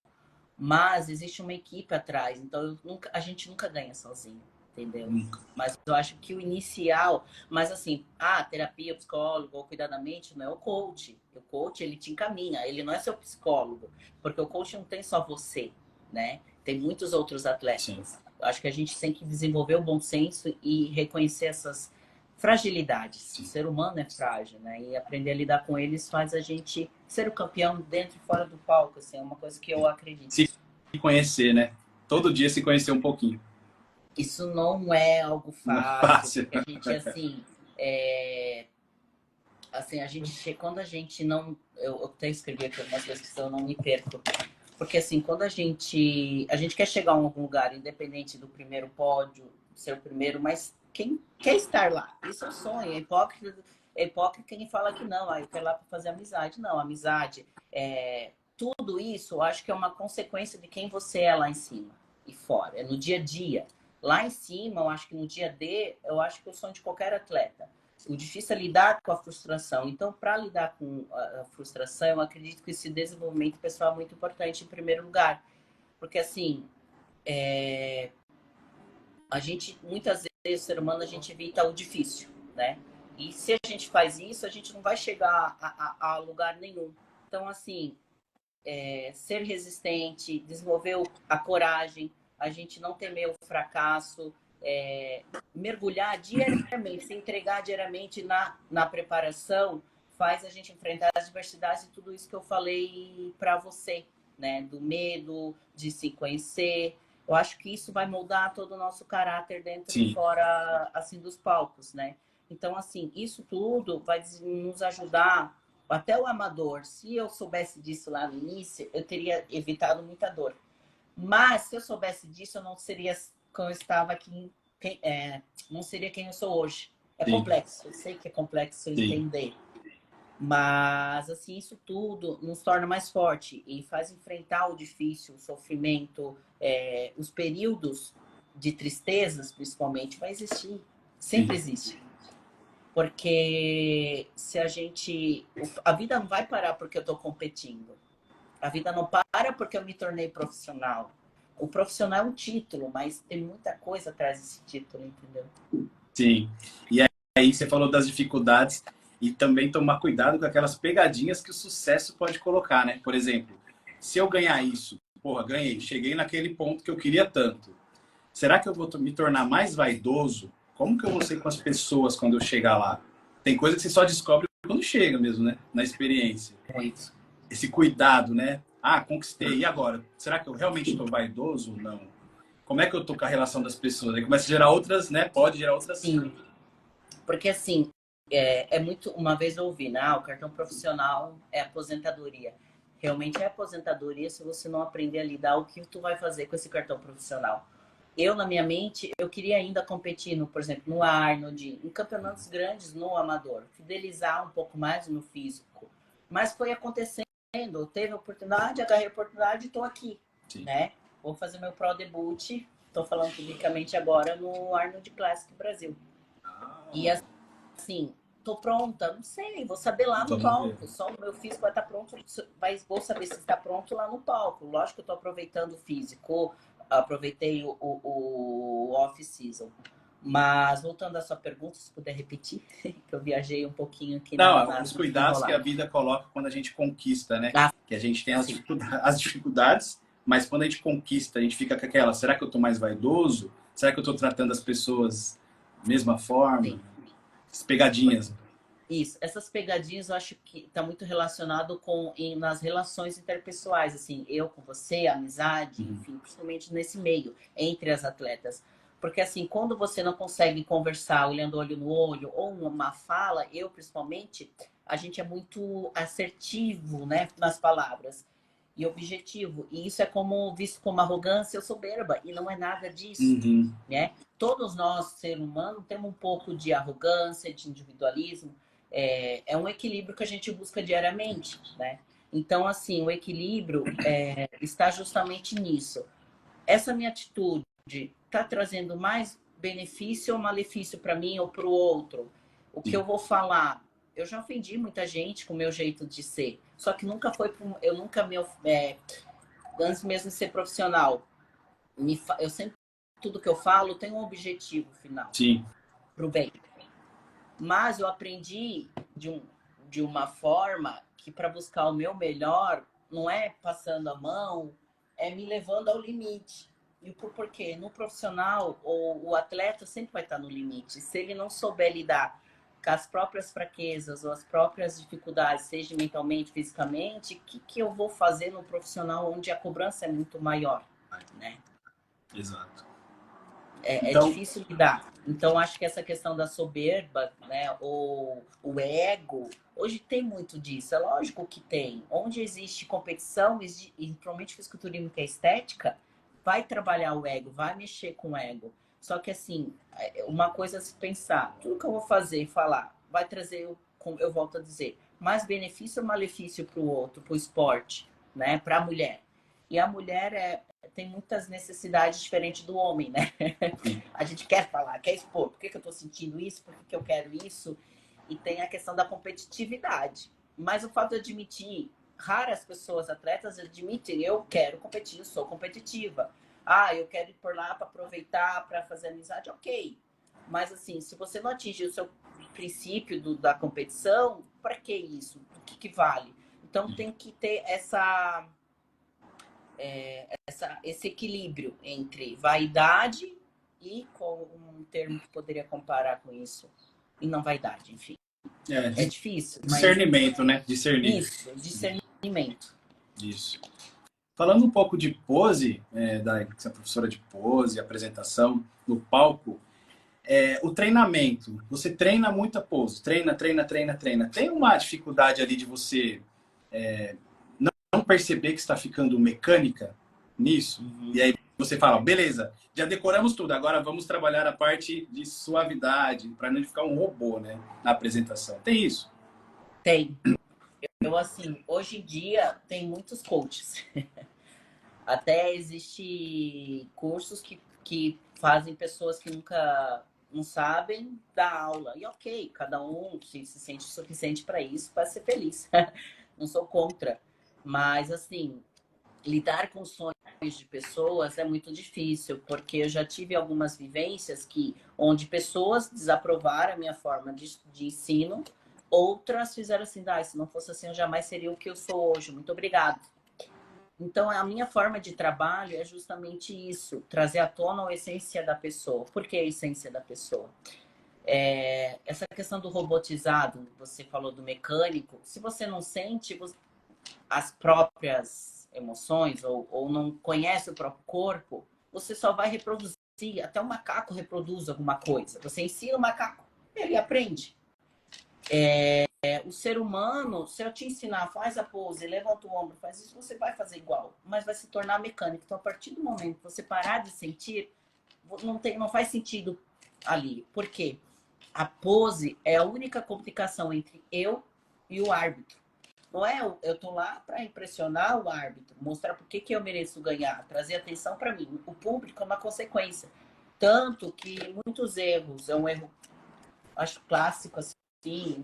Mas existe uma equipe atrás, então a gente nunca ganha sozinho, entendeu? Mas eu acho que o inicial, mas assim, terapia, psicólogo ou cuidar da mente não é o coach. O coach, ele te encaminha, ele não é seu psicólogo, porque o coach não tem só você, né? Tem muitos outros atletas. Sim. Eu acho que a gente tem que desenvolver o bom senso e reconhecer essas fragilidades. Sim. O ser humano é frágil, né? E aprender a lidar com eles faz a gente ser o campeão dentro e fora do palco, assim, é uma coisa que eu acredito. Se conhecer, né? Todo dia se conhecer um pouquinho. Isso não é algo fácil. Porque a gente, assim, a gente, quando a gente não... Eu até escrevi aqui algumas coisas que eu não me perco. Porque, assim, quando a gente quer chegar a algum lugar, independente do primeiro pódio, ser o primeiro, mas quem quer estar lá? Isso é um sonho. É hipócrita quem fala que não. Eu quero lá para fazer amizade. Não, amizade, tudo isso, eu acho que é uma consequência de quem você é lá em cima e fora. É no dia a dia. Lá em cima, eu acho que no dia D, eu acho que é o sonho de qualquer atleta. O difícil é lidar com a frustração. Então, para lidar com a frustração, eu acredito que esse desenvolvimento pessoal é muito importante em primeiro lugar. Porque, assim, a gente, muitas vezes, o ser humano, a gente evita o difícil, né? E se a gente faz isso, a gente não vai chegar a lugar nenhum. Então, assim, ser resistente, desenvolver a coragem, a gente não temer o fracasso, mergulhar diariamente, se entregar diariamente na preparação, faz a gente enfrentar as diversidades e tudo isso que eu falei para você, né? Do medo, de se conhecer. Eu acho que isso vai moldar todo o nosso caráter dentro Sim. e fora, assim, dos palcos, né? Então, assim, isso tudo vai nos ajudar, até o amador. Se eu soubesse disso lá no início, eu teria evitado muita dor. Mas, se eu soubesse disso, eu não seria como eu estava aqui, não seria quem eu sou hoje. É complexo, eu sei que é complexo entender. Mas, assim, isso tudo nos torna mais forte e faz enfrentar o difícil, o sofrimento, os períodos de tristezas, principalmente, vai existir. Sempre existe. Porque se a gente... A vida não vai parar porque eu estou competindo. A vida não para porque eu me tornei profissional. O profissional é um título, mas tem muita coisa atrás desse título, entendeu? Sim. E aí você falou das dificuldades e também tomar cuidado com aquelas pegadinhas que o sucesso pode colocar, né? Por exemplo, se eu ganhar isso, ganhei, cheguei naquele ponto que eu queria tanto. Será que eu vou me tornar mais vaidoso? Como que eu vou ser com as pessoas quando eu chegar lá? Tem coisa que você só descobre quando chega mesmo, né? Na experiência. Muito. Esse cuidado, né? Conquistei. E agora? Será que eu realmente estou vaidoso ou não? Como é que eu estou com a relação das pessoas? Aí começa a gerar outras, né? Pode gerar outras... Sim. Porque, assim, muito... Uma vez eu ouvi, né? O cartão profissional é aposentadoria. Realmente é aposentadoria se você não aprender a lidar o que tu vai fazer com esse cartão profissional. Eu, na minha mente, eu queria ainda competir, por exemplo, no Arnold, em campeonatos grandes no amador, fidelizar um pouco mais no físico. Mas foi acontecendo, teve a oportunidade, agarrei a oportunidade e estou aqui, né? Vou fazer meu pro debut, estou falando publicamente agora no Arnold Classic Brasil. E assim, tô pronta, não sei, vou saber lá no palco. Só o meu físico vai estar pronto, vou saber se está pronto lá no palco. Lógico que eu tô aproveitando o físico, aproveitei o off-season. Mas, voltando à sua pergunta, se puder repetir, que eu viajei um pouquinho aqui. Não, os cuidados que a vida coloca quando a gente conquista, né? Que a gente tem as dificuldades, mas quando a gente conquista, a gente fica com aquela, será que eu tô mais vaidoso? Será que eu tô tratando as pessoas da mesma forma? Sim. As pegadinhas. Isso, essas pegadinhas eu acho que está muito relacionado nas relações interpessoais, assim, eu com você, amizade, enfim, principalmente nesse meio, entre as atletas. Porque, assim, quando você não consegue conversar olhando olho no olho, ou uma fala, eu principalmente, a gente é muito assertivo, né, nas palavras e objetivo. E isso é visto como arrogância ou soberba, e não é nada disso, né? Todos nós, ser humano, temos um pouco de arrogância, de individualismo. É um equilíbrio que a gente busca diariamente, né? Então, assim, o equilíbrio está justamente nisso. Essa minha atitude está trazendo mais benefício ou malefício para mim ou para o outro? O que eu vou falar eu já ofendi muita gente com o meu jeito de ser. Só que nunca foi... Eu nunca me... antes mesmo de ser profissional, eu sempre... Tudo que eu falo tem um objetivo final. Sim. Pro bem. Mas eu aprendi de uma forma que para buscar o meu melhor não é passando a mão, é me levando ao limite. E por quê? No profissional, o atleta sempre vai estar no limite. Se ele não souber lidar com as próprias fraquezas ou as próprias dificuldades, seja mentalmente, fisicamente, o que eu vou fazer no profissional onde a cobrança é muito maior, né? Exato. É difícil lidar. Então, acho que essa questão da soberba, né, ou o ego, hoje tem muito disso. É lógico que tem. Onde existe competição, e principalmente fisiculturismo que é estética, vai trabalhar o ego, vai mexer com o ego. Só que, assim, uma coisa é se pensar, tudo que eu vou fazer e falar vai trazer, eu volto a dizer, mais benefício ou malefício para o outro, para o esporte, né, para a mulher. E a mulher tem muitas necessidades diferentes do homem, né? A gente quer falar, quer expor. Por que eu estou sentindo isso? Por que eu quero isso? E tem a questão da competitividade. Mas o fato de admitir, raras pessoas atletas admitem, eu quero competir, eu sou competitiva. Eu quero ir por lá para aproveitar, para fazer amizade, ok. Mas assim, se você não atingir o seu princípio da competição, para que isso? O que vale? Então tem que ter esse equilíbrio entre vaidade e com um termo que poderia comparar com isso, e não vaidade, enfim. É difícil, discernimento, né? Discernir. Isso, discernimento. Isso. Falando um pouco de pose, da professora de pose, apresentação no palco, o treinamento. Você treina muita pose, treina. Tem uma dificuldade ali de você não perceber que está ficando mecânica nisso? Uhum. E aí você fala, beleza, já decoramos tudo, agora vamos trabalhar a parte de suavidade, para não ficar um robô, né, na apresentação. Tem isso? Tem. Eu, assim, hoje em dia tem muitos coaches. Até existe cursos que fazem pessoas que nunca não sabem dar aula. E ok, cada um se sente suficiente para isso, para ser feliz. Não sou contra. Mas, assim, lidar com sonhos de pessoas é muito difícil, porque eu já tive algumas vivências onde pessoas desaprovaram a minha forma de ensino, outras fizeram assim, se não fosse assim, eu jamais seria o que eu sou hoje. Muito obrigado. Então, a minha forma de trabalho é justamente isso, trazer à tona a essência da pessoa. Por que a essência da pessoa? Essa questão do robotizado, você falou do mecânico, se você não sente as próprias emoções ou não conhece o próprio corpo, você só vai reproduzir. Até o macaco reproduz alguma coisa. Você ensina o macaco, ele aprende. O ser humano, se eu te ensinar, faz a pose, levanta o ombro, faz isso, você vai fazer igual, mas vai se tornar mecânico. Então, a partir do momento que você parar de sentir, não faz sentido ali. Por quê? A pose é a única comunicação entre eu e o árbitro. Não é eu tô lá para impressionar o árbitro, mostrar por que eu mereço ganhar, trazer atenção para mim. O público é uma consequência. Tanto que muitos erros, é um erro, acho clássico assim,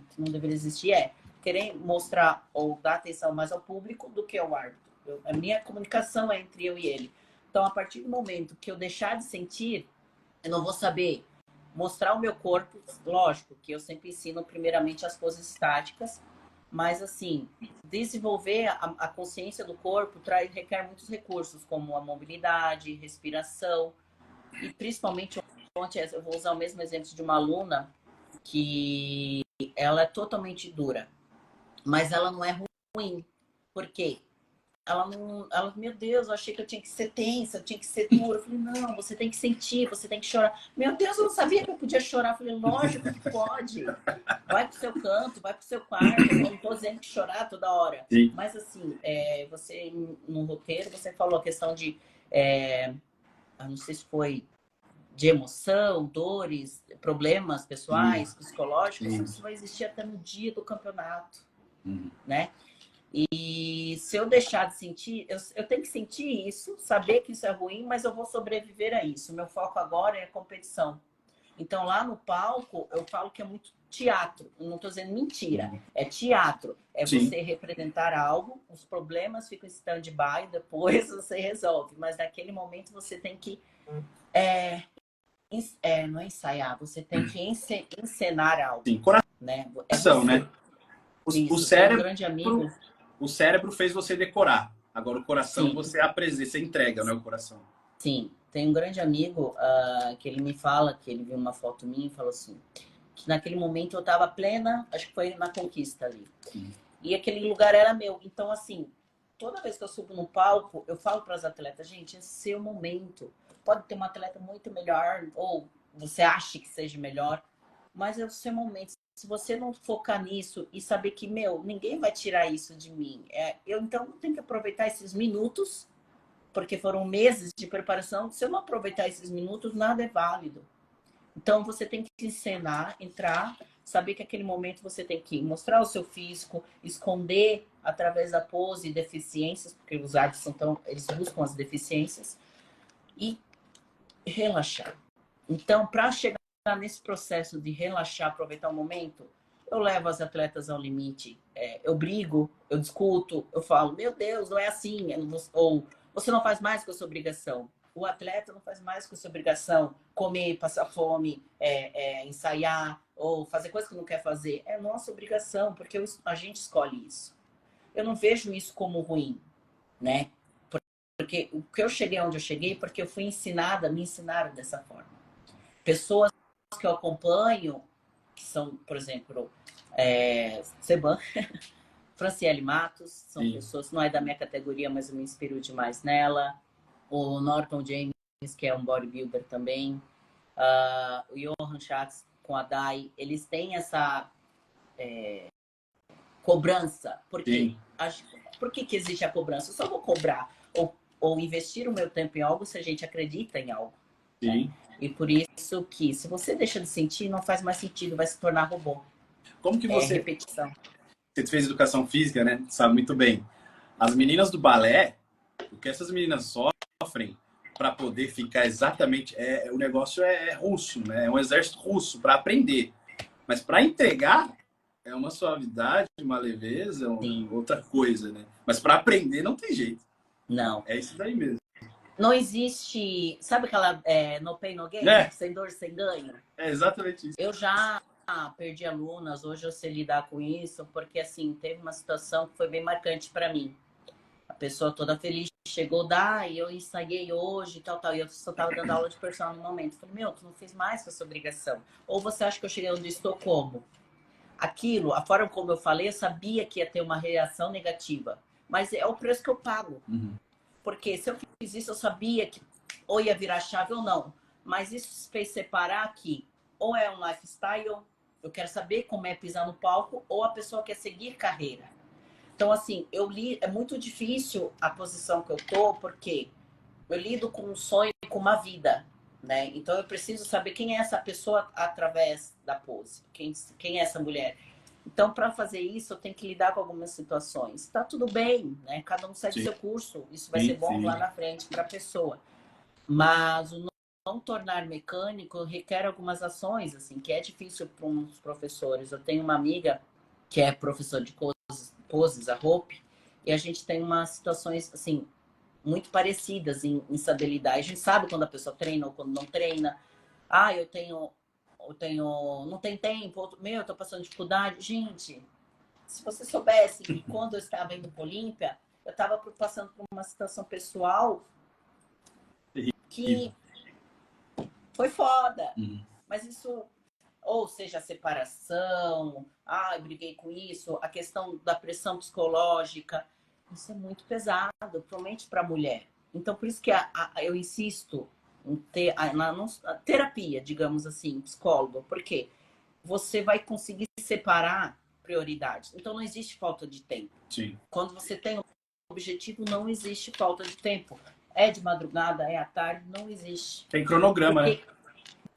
que não deveria existir, querer mostrar ou dar atenção mais ao público do que ao árbitro. A minha comunicação é entre eu e ele. Então, a partir do momento que eu deixar de sentir, eu não vou saber mostrar o meu corpo. Lógico que eu sempre ensino primeiramente as poses estáticas, mas assim, desenvolver a consciência do corpo requer muitos recursos, como a mobilidade, respiração, e principalmente ontem, eu vou usar o mesmo exemplo de uma aluna que ela é totalmente dura, mas ela não é ruim. Por quê? Meu Deus, eu achei que eu tinha que ser tensa, eu tinha que ser dura. Eu falei, não, você tem que sentir, você tem que chorar. Meu Deus, eu não sabia que eu podia chorar. Eu falei, lógico que pode. Vai pro seu canto, vai pro seu quarto. Eu não tô dizendo que chorar toda hora. Sim. Mas assim, você, no roteiro, você falou a questão de, eu não sei se foi de emoção, dores, problemas pessoais, psicológicos, isso vai existir até no dia do campeonato, né? E se eu deixar de sentir, eu tenho que sentir isso, saber que isso é ruim, mas eu vou sobreviver a isso. Meu foco agora é a competição. Então, lá no palco, eu falo que é muito teatro. Eu não estou dizendo mentira. É teatro. É Sim. você representar algo, os problemas ficam em stand-by, depois você resolve. Mas naquele momento você tem que... não é ensaiar, você tem que encenar algo. Sim, Né? É coração, você. né? O Isso, tem um cérebro, grande amigo. o cérebro fez você decorar. Agora o coração Sim, você apresenta, você entrega, né? O coração. sim. Tem um grande amigo que ele me fala, que ele viu uma foto minha e falou assim, que naquele momento eu estava plena, acho que foi na conquista ali. E aquele lugar era meu. Então, assim, toda vez que eu subo no palco, eu falo para as atletas, gente, é seu momento. Pode ter uma atleta muito melhor, ou você acha que seja melhor, mas é o seu momento. Se você não focar nisso e saber que, meu, ninguém vai tirar isso de mim. Eu, então, tenho que aproveitar esses minutos, porque foram meses de preparação. Se eu não aproveitar esses minutos, nada é válido. Então, você tem que encenar, entrar, saber que aquele momento você tem que mostrar o seu físico, esconder através da pose deficiências, porque os artes são tão, eles buscam as deficiências, e relaxar. Então, para chegar nesse processo de relaxar, aproveitar o momento, eu levo as atletas ao limite. Eu brigo, eu discuto, eu falo, meu Deus, não é assim. Ou você não faz mais que a sua obrigação. O atleta não faz mais que a sua obrigação. Comer, passar fome, ensaiar, ou fazer coisa que não quer fazer. É nossa obrigação, porque a gente escolhe isso. Eu não vejo isso como ruim, né? Porque o que eu cheguei onde eu cheguei, porque eu fui ensinada, me ensinaram dessa forma. Pessoas que eu acompanho, que são, por exemplo, Seban, Franciele Matos, são Sim. pessoas, não é da minha categoria, mas eu me inspiro demais nela. O Norton James, que é um bodybuilder também. O Johan Schatz com a Dai, eles têm essa cobrança. Por quê? Por que existe a cobrança? Eu só vou cobrar ou investir o meu tempo em algo se a gente acredita em algo. Sim. Né? E por isso que, se você deixa de sentir, não faz mais sentido, vai se tornar robô. Como que Repetição. Você fez educação física, né? Sabe muito bem. As meninas do balé, o que essas meninas sofrem para poder ficar exatamente... o negócio é russo, né? É um exército russo para aprender. Mas para entregar, é uma suavidade, uma leveza, outra coisa, né? Mas para aprender não tem jeito. Não. É isso daí mesmo. Não existe... Sabe aquela no pain, no gain? Sem dor, sem ganho? É exatamente isso. Eu já perdi alunas, hoje eu sei lidar com isso, porque assim, teve uma situação que foi bem marcante para mim. A pessoa toda feliz chegou, e eu ensaiei hoje e tal, e eu só tava dando aula de personal no momento. Falei, meu, tu não fez mais que a sua obrigação. Ou você acha que eu cheguei onde estou como? Aquilo, a forma como eu falei, eu sabia que ia ter uma reação negativa. Mas é o preço que eu pago. Porque se eu fiz isso, eu sabia que ou ia virar chave ou não. Mas isso fez separar que ou é um lifestyle, eu quero saber como é pisar no palco, ou a pessoa quer seguir carreira. Então, assim, é muito difícil a posição que eu tô, porque eu lido com um sonho e com uma vida, né? Então, eu preciso saber quem é essa pessoa através da pose, quem é essa mulher. Então, para fazer isso, eu tenho que lidar com algumas situações. Tá tudo bem, né? Cada um segue seu curso, isso vai ser bom lá na frente para a pessoa. Mas o não tornar mecânico requer algumas ações, assim, que é difícil para uns professores. Eu tenho uma amiga que é professora de poses, a Hope, e a gente tem umas situações, assim, muito parecidas em instabilidade. A gente sabe quando a pessoa treina ou quando não treina. Eu tenho não tem tempo, eu tô passando dificuldade. Gente, se você soubesse que quando eu estava indo para Olímpia, eu estava passando por uma situação pessoal que foi foda. Mas isso, ou seja, a separação, eu briguei com isso, a questão da pressão psicológica, isso é muito pesado, principalmente para a mulher. Então, por isso que eu insisto em ter a terapia, digamos assim, psicólogo, porque você vai conseguir separar prioridades. Então, não existe falta de tempo. Sim. Quando você tem um objetivo, não existe falta de tempo. É de madrugada, é à tarde, não existe. Tem cronograma, né?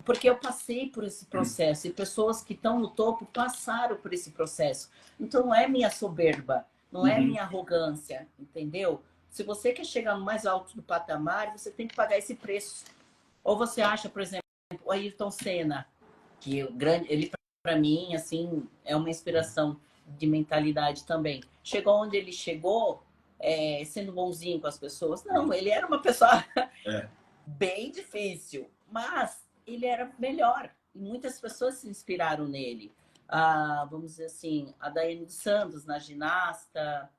Porque eu passei por esse processo e pessoas que estão no topo passaram por esse processo. Então, não é minha soberba, não é minha arrogância, entendeu? Se você quer chegar no mais alto do patamar, você tem que pagar esse preço. Ou você acha, por exemplo, o Ayrton Senna, que ele para mim, assim, é uma inspiração de mentalidade também. Chegou onde ele chegou, sendo bonzinho com as pessoas? Não, ele era uma pessoa É. bem difícil, mas ele era melhor. E muitas pessoas se inspiraram nele. Vamos dizer assim, a Daiane dos Santos na ginasta,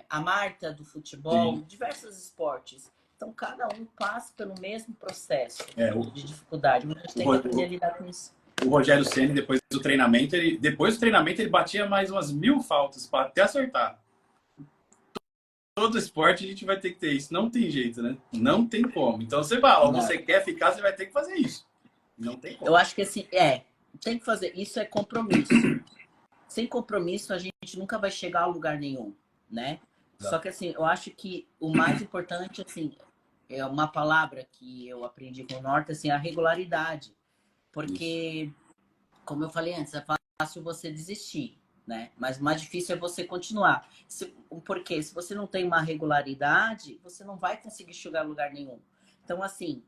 a Marta do futebol, Sim. diversos esportes. Então, cada um passa pelo mesmo processo O, de dificuldade. Mas a gente tem que aprender a lidar com isso. o Rogério Ceni, depois do treinamento, ele batia mais umas 1000 faltas para até acertar. Todo esporte a gente vai ter que ter isso. Não tem jeito, né? Não tem como. Então você fala, ó, você quer ficar, você vai ter que fazer isso. Não tem como. Eu acho que assim, tem que fazer. Isso é compromisso. Sem compromisso, a gente nunca vai chegar a lugar nenhum, né? Só que assim, eu acho que o mais importante, assim, é uma palavra que eu aprendi com o Norte, assim, a regularidade. Porque, como eu falei antes, é fácil você desistir, né? Mas o mais difícil é você continuar. Porque se você não tem uma regularidade, você não vai conseguir chegar a lugar nenhum. Então, assim,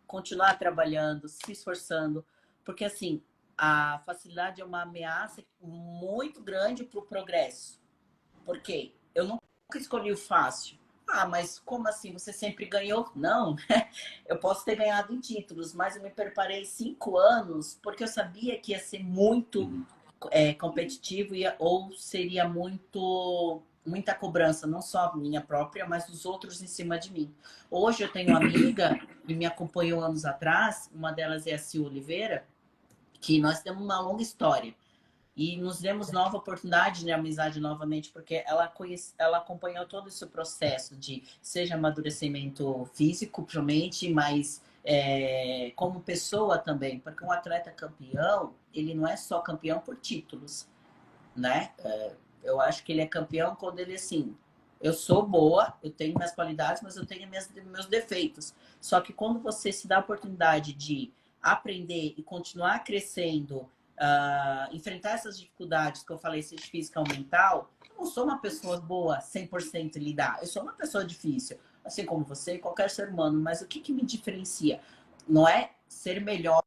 continuar trabalhando, se esforçando, porque assim, a facilidade é uma ameaça muito grande para o progresso. Por quê? Eu nunca escolhi o fácil. Mas como assim? Você sempre ganhou? Não, eu posso ter ganhado em títulos, mas eu me preparei 5 anos porque eu sabia que ia ser muito competitivo ou seria muita cobrança, não só minha própria, mas dos outros em cima de mim. Hoje eu tenho uma amiga que me acompanhou anos atrás, uma delas é a Cia Oliveira, que nós temos uma longa história. E nos demos nova oportunidade de amizade novamente, porque ela acompanhou todo esse processo de seja amadurecimento físico, provavelmente, mas como pessoa também. Porque um atleta campeão, ele não é só campeão por títulos, né? Eu acho que ele é campeão quando ele, assim, eu sou boa, eu tenho minhas qualidades, mas eu tenho meus defeitos. Só que quando você se dá a oportunidade de aprender e continuar crescendo, enfrentar essas dificuldades que eu falei, seja física ou mental, eu não sou uma pessoa boa 100% em lidar. Eu sou uma pessoa difícil, assim como você e qualquer ser humano. Mas o que me diferencia? Não é ser melhor,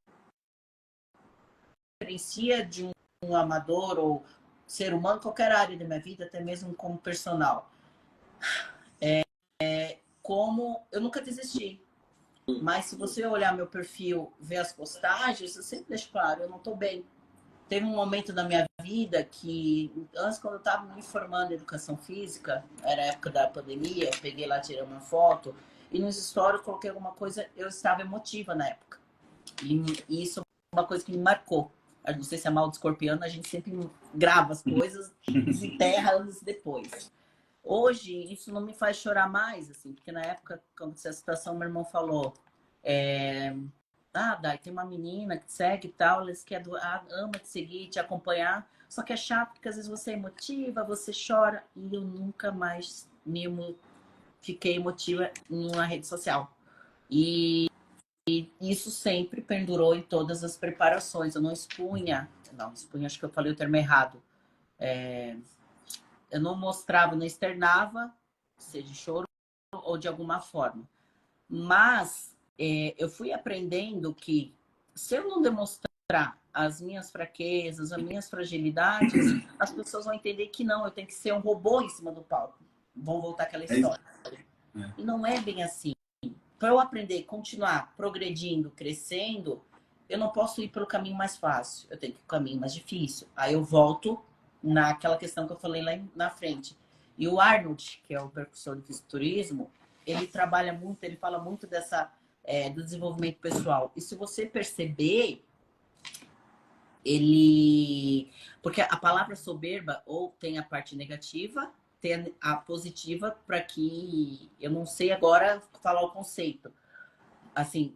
diferencia de um amador ou ser humano, qualquer área da minha vida, até mesmo como personal. Como eu nunca desisti. Mas se você olhar meu perfil, ver as postagens, eu sempre deixo claro, eu não estou bem. Teve um momento da minha vida que, antes, quando eu estava me formando em educação física, era a época da pandemia, eu peguei lá, tirei uma foto, e nos stories eu coloquei alguma coisa, eu estava emotiva na época. E isso é uma coisa que me marcou. Eu não sei se é mal do escorpiano, a gente sempre grava as coisas, desenterra anos depois. Hoje, isso não me faz chorar mais, assim, porque na época, quando essa situação, meu irmão falou, Dai, tem uma menina que te segue e tal, ela que ama te seguir, te acompanhar, só que é chato porque às vezes você é emotiva, você chora, e eu nunca mais fiquei emotiva em uma rede social. E isso sempre pendurou em todas as preparações. Eu não expunha, acho que eu falei o termo errado. Eu não mostrava, não externava, seja de choro ou de alguma forma. Mas eu fui aprendendo que se eu não demonstrar as minhas fraquezas, as minhas fragilidades, as pessoas vão entender que não, eu tenho que ser um robô em cima do palco. Vão voltar àquela história. E não é bem assim. Para eu aprender, continuar progredindo, crescendo, eu não posso ir pelo caminho mais fácil. Eu tenho que ir pelo caminho mais difícil. Aí eu volto naquela questão que eu falei lá na frente. E o Arnold, que é o percussor do fisiculturismo, ele trabalha muito, ele fala muito do desenvolvimento pessoal. E se você perceber, porque a palavra soberba ou tem a parte negativa, tem a positiva, para que eu não sei agora falar o conceito assim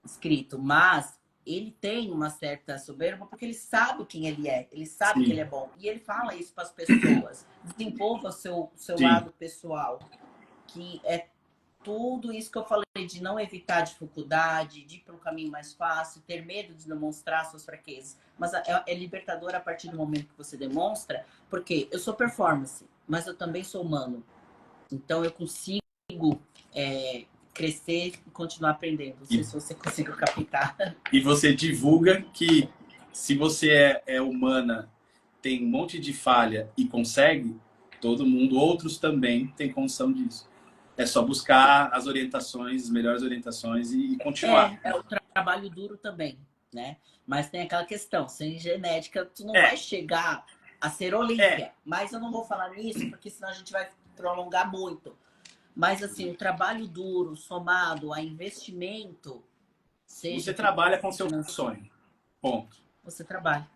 escrito, mas ele tem uma certa soberba porque ele sabe quem ele é, ele sabe que ele é bom e ele fala isso para as pessoas. Desenvolva o seu lado pessoal, que é tudo isso que eu falei de não evitar dificuldade, de ir para um caminho mais fácil, ter medo de demonstrar suas fraquezas. Mas é libertador a partir do momento que você demonstra, porque eu sou performance, mas eu também sou humano. Então eu consigo crescer e continuar aprendendo. Não sei se você conseguiu captar. E você divulga que se você é humana, tem um monte de falha e consegue, todo mundo, outros também têm condição disso. É só buscar as orientações, as melhores orientações e continuar. É o trabalho duro também, né? Mas tem aquela questão, sem genética, tu não vai É, chegar a ser é. Olímpia. Mas eu não vou falar nisso, porque senão a gente vai prolongar muito. Mas, assim, o trabalho duro somado a investimento, Você seja trabalha com seu financeiro, sonho. Ponto. você trabalha.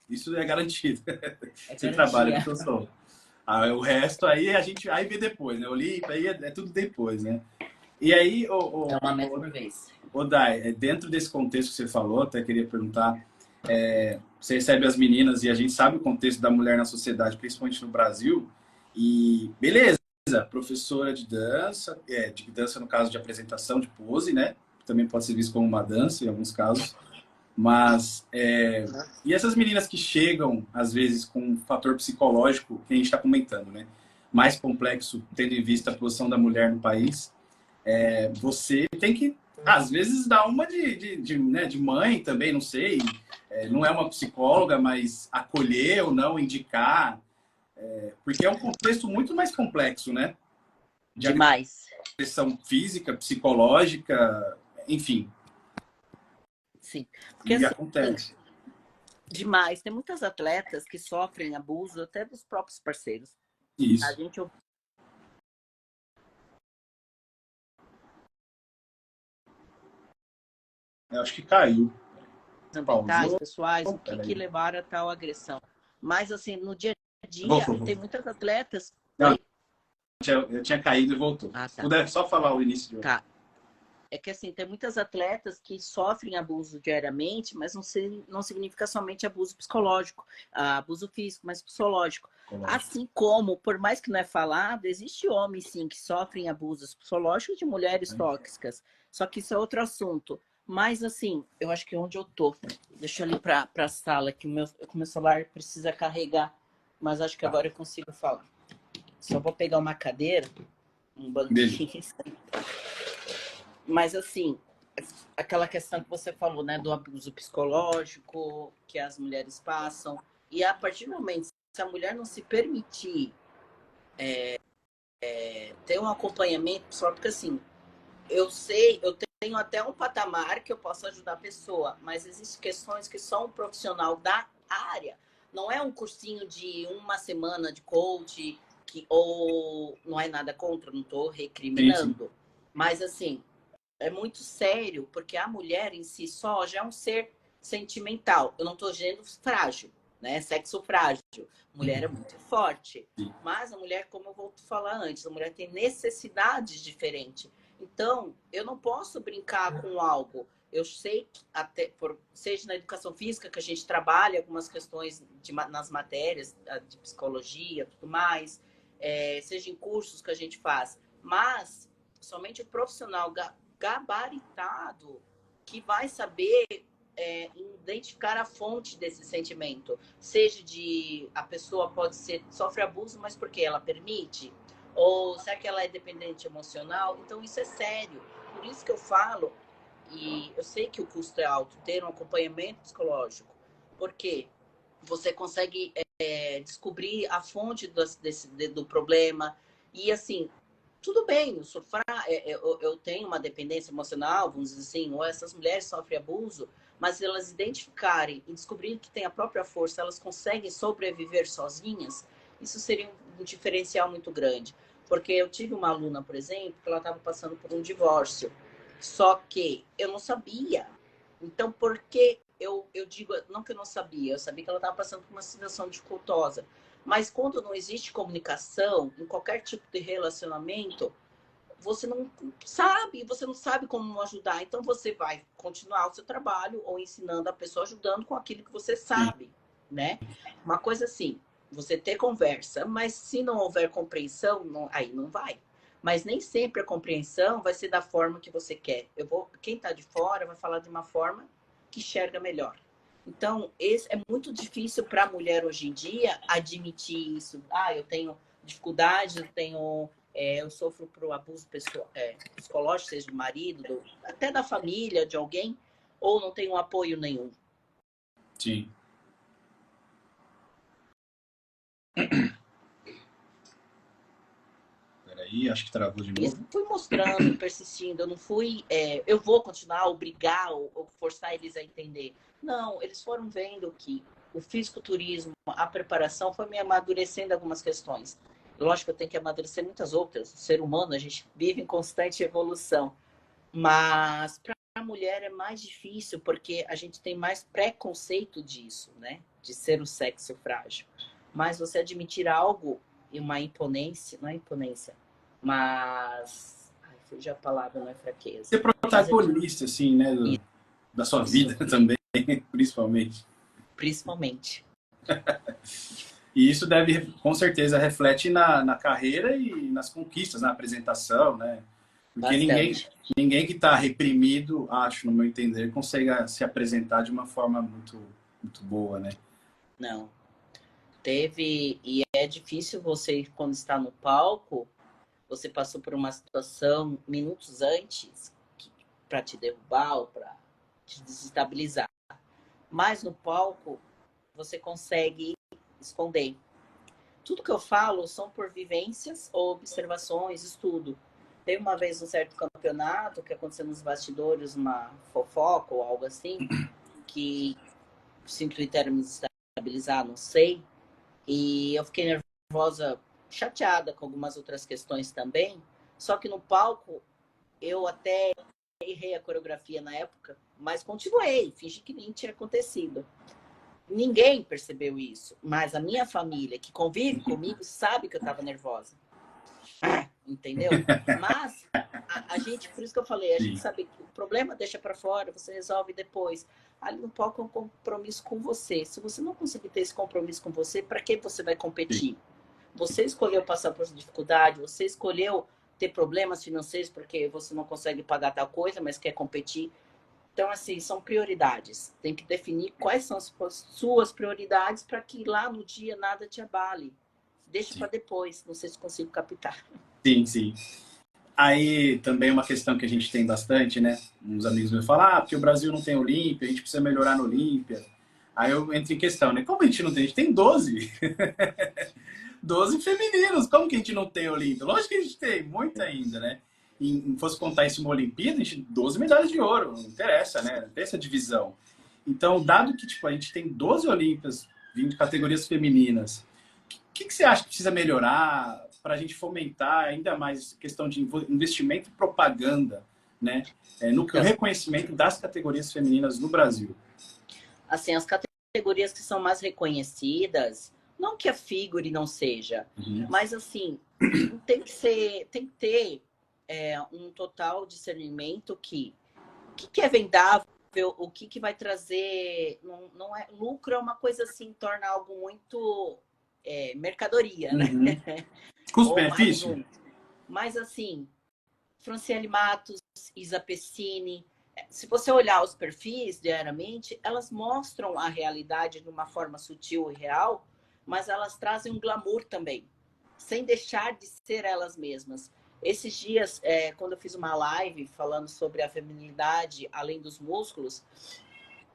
Isso é garantido. É Você trabalha com garantia. seu sonho. O resto aí a gente aí vê depois, né? Olímpia aí é tudo depois, né? E aí, É uma meta por vez. Dai, dentro desse contexto que você falou, até queria perguntar, você recebe as meninas e a gente sabe o contexto da mulher na sociedade, principalmente no Brasil, e beleza, professora de dança no caso de apresentação, de pose, né? Também pode ser visto como uma dança em alguns casos, mas e essas meninas que chegam, às vezes, com um fator psicológico que a gente está comentando, né? Mais complexo, tendo em vista a posição da mulher no país, você tem que, às vezes, dar uma né, de mãe também, não sei. Não é uma psicóloga, mas acolher ou não, indicar. Porque é um contexto muito mais complexo, né? De Demais. agressão física, psicológica, enfim. Sim. Porque, E assim, acontece. demais. Tem muitas atletas que sofrem abuso até dos próprios parceiros. A Isso. gente Eu acho que caiu. ambientais, Pausou. pessoais, o que Peraí. levaram a tal agressão. Mas, assim, no dia a dia, Voltou, tem voltou. muitas atletas. Não, Oi? eu tinha caído e voltou. Ah, Se tá. puder só falar o início de novo. Tá. É que, assim, tem muitas atletas que sofrem abuso diariamente, mas não significa somente abuso psicológico, abuso físico, mas psicológico. Psicológico. Assim como, por mais que não é falado, existe homens, sim, que sofrem abusos psicológicos de mulheres tóxicas. Só que isso é outro assunto. Mas, assim, eu acho que onde eu tô, deixa eu ir para a sala, que o meu celular precisa carregar, mas acho que Tá. agora eu consigo falar. Só vou pegar uma cadeira, um Beleza. banquinho. Mas, assim, aquela questão que você falou, né, do abuso psicológico que as mulheres passam. E a partir do momento, se a mulher não se permitir ter um acompanhamento pessoal, porque assim, eu sei, eu tenho até um patamar que eu posso ajudar a pessoa, mas existem questões que só um profissional da área, não é um cursinho de uma semana de coach, ou não é nada contra, não estou Sim, sim. recriminando, mas assim, é muito sério, porque a mulher em si só já é um ser sentimental. Eu não estou dizendo frágil, né? Sexo frágil. Mulher é muito forte. Mas a mulher, como eu vou falar antes, a mulher tem necessidades diferentes. Então, eu não posso brincar com algo. Eu sei que, seja na educação física, que a gente trabalha algumas questões nas matérias de psicologia, tudo mais, seja em cursos que a gente faz, mas somente o profissional gabaritado que vai saber identificar a fonte desse sentimento. Seja de a pessoa sofre abuso, mas porque ela permite? Ou será que ela é dependente emocional? Então isso é sério. Por isso que eu falo, e eu sei que o custo é alto, ter um acompanhamento psicológico. Porque você consegue descobrir a fonte do problema. E assim, tudo bem, eu tenho uma dependência emocional, vamos dizer assim, ou essas mulheres sofrem abuso, mas se elas identificarem e descobrirem que tem a própria força, elas conseguem sobreviver sozinhas, isso seria um diferencial muito grande. Porque eu tive uma aluna, por exemplo, que ela estava passando por um divórcio, só que eu não sabia. Então, por que eu digo, não que eu não sabia, eu sabia que ela estava passando por uma situação dificultosa, mas quando não existe comunicação, em qualquer tipo de relacionamento, você não sabe como ajudar. Então você vai continuar o seu trabalho ou ensinando a pessoa, ajudando com aquilo que você Sim. sabe, né? Uma coisa assim, você ter conversa, mas se não houver compreensão, aí não vai. Mas nem sempre a compreensão vai ser da forma que você quer. Quem está de fora vai falar de uma forma que enxerga melhor. Então, é muito difícil para a mulher hoje em dia admitir isso. Eu tenho dificuldade, eu sofro por abuso psicológico, seja do marido, até da família, de alguém, ou não tenho apoio nenhum. Sim. Peraí, acho que travou de Eles novo. fui mostrando, persistindo, eu não fui, eu vou continuar a obrigar ou forçar eles a entender. Não, eles foram vendo que o fisiculturismo, a preparação foi me amadurecendo algumas questões. Lógico, eu tenho que amadurecer muitas outras. O ser humano, a gente vive em constante evolução. Mas para a mulher é mais difícil, porque a gente tem mais preconceito disso, né? De ser o sexo frágil. Mas você admitir algo e uma imponência, não é imponência, mas. Ai, fugiu a palavra, não é fraqueza. Ser protagonista, assim, né? Da sua Isso, vida também, principalmente. principalmente. E isso deve, com certeza, reflete na carreira e nas conquistas, na apresentação, né? Porque Bastante. ninguém que está reprimido, acho, no meu entender, consegue se apresentar de uma forma muito boa, né? Não. Teve. E é difícil você, quando está no palco, você passou por uma situação minutos antes para te derrubar ou para te desestabilizar. Mas no palco, você consegue esconder. Tudo que eu falo são por vivências ou observações, estudo. Teve uma vez um certo campeonato que aconteceu nos bastidores, uma fofoca ou algo assim, que sinto critério me desestabilizar, não sei. E eu fiquei nervosa, chateada com algumas outras questões também. Só que no palco, eu até errei a coreografia na época, mas continuei, fingi que nem tinha acontecido. Ninguém percebeu isso, mas a minha família, que convive comigo, sabe que eu estava nervosa. Entendeu? Mas a gente, por isso que eu falei, a gente Sim, sabe que o problema deixa para fora, você resolve depois. Ali no palco é um compromisso com você. Se você não conseguir ter esse compromisso com você, para que você vai sim, competir? Você escolheu passar por dificuldade, você escolheu ter problemas financeiros porque você não consegue pagar tal coisa, mas quer competir. Então, assim, são prioridades. Tem que definir quais são as suas prioridades para que lá no dia nada te abale. Deixa para sim, depois, não sei se consigo captar. sim, sim. Aí também uma questão que a gente tem bastante, né? Uns amigos meus falam, porque o Brasil não tem Olímpia, a gente precisa melhorar no Olímpia. Aí eu entro em questão, né? Como a gente não tem? A gente tem 12. 12 femininos. Como que a gente não tem Olímpia? Lógico que a gente tem, muito ainda, né? E fosse contar isso uma Olimpíada, a gente 12 medalhas de ouro, não interessa, né? Não tem essa divisão. Então, dado que tipo, a gente tem 12 Olímpias vindo de categorias femininas, que você acha que precisa melhorar para a gente fomentar ainda mais questão de investimento e propaganda, né? No Então, reconhecimento das categorias femininas no Brasil? assim, as categorias que são mais reconhecidas, não que a figure não seja, Uhum. mas assim, tem que ter um total discernimento que o que é vendável, o que vai trazer, não é lucro, é uma coisa assim, torna algo muito mercadoria, né? Uhum. Ou mais Custo-benefício? um. Mas assim, Franciele Matos, Isa Pessini. Se você olhar os perfis diariamente, elas mostram a realidade de uma forma sutil e real, mas elas trazem um glamour também, sem deixar de ser elas mesmas. Esses dias, quando eu fiz uma live falando sobre a feminilidade além dos músculos,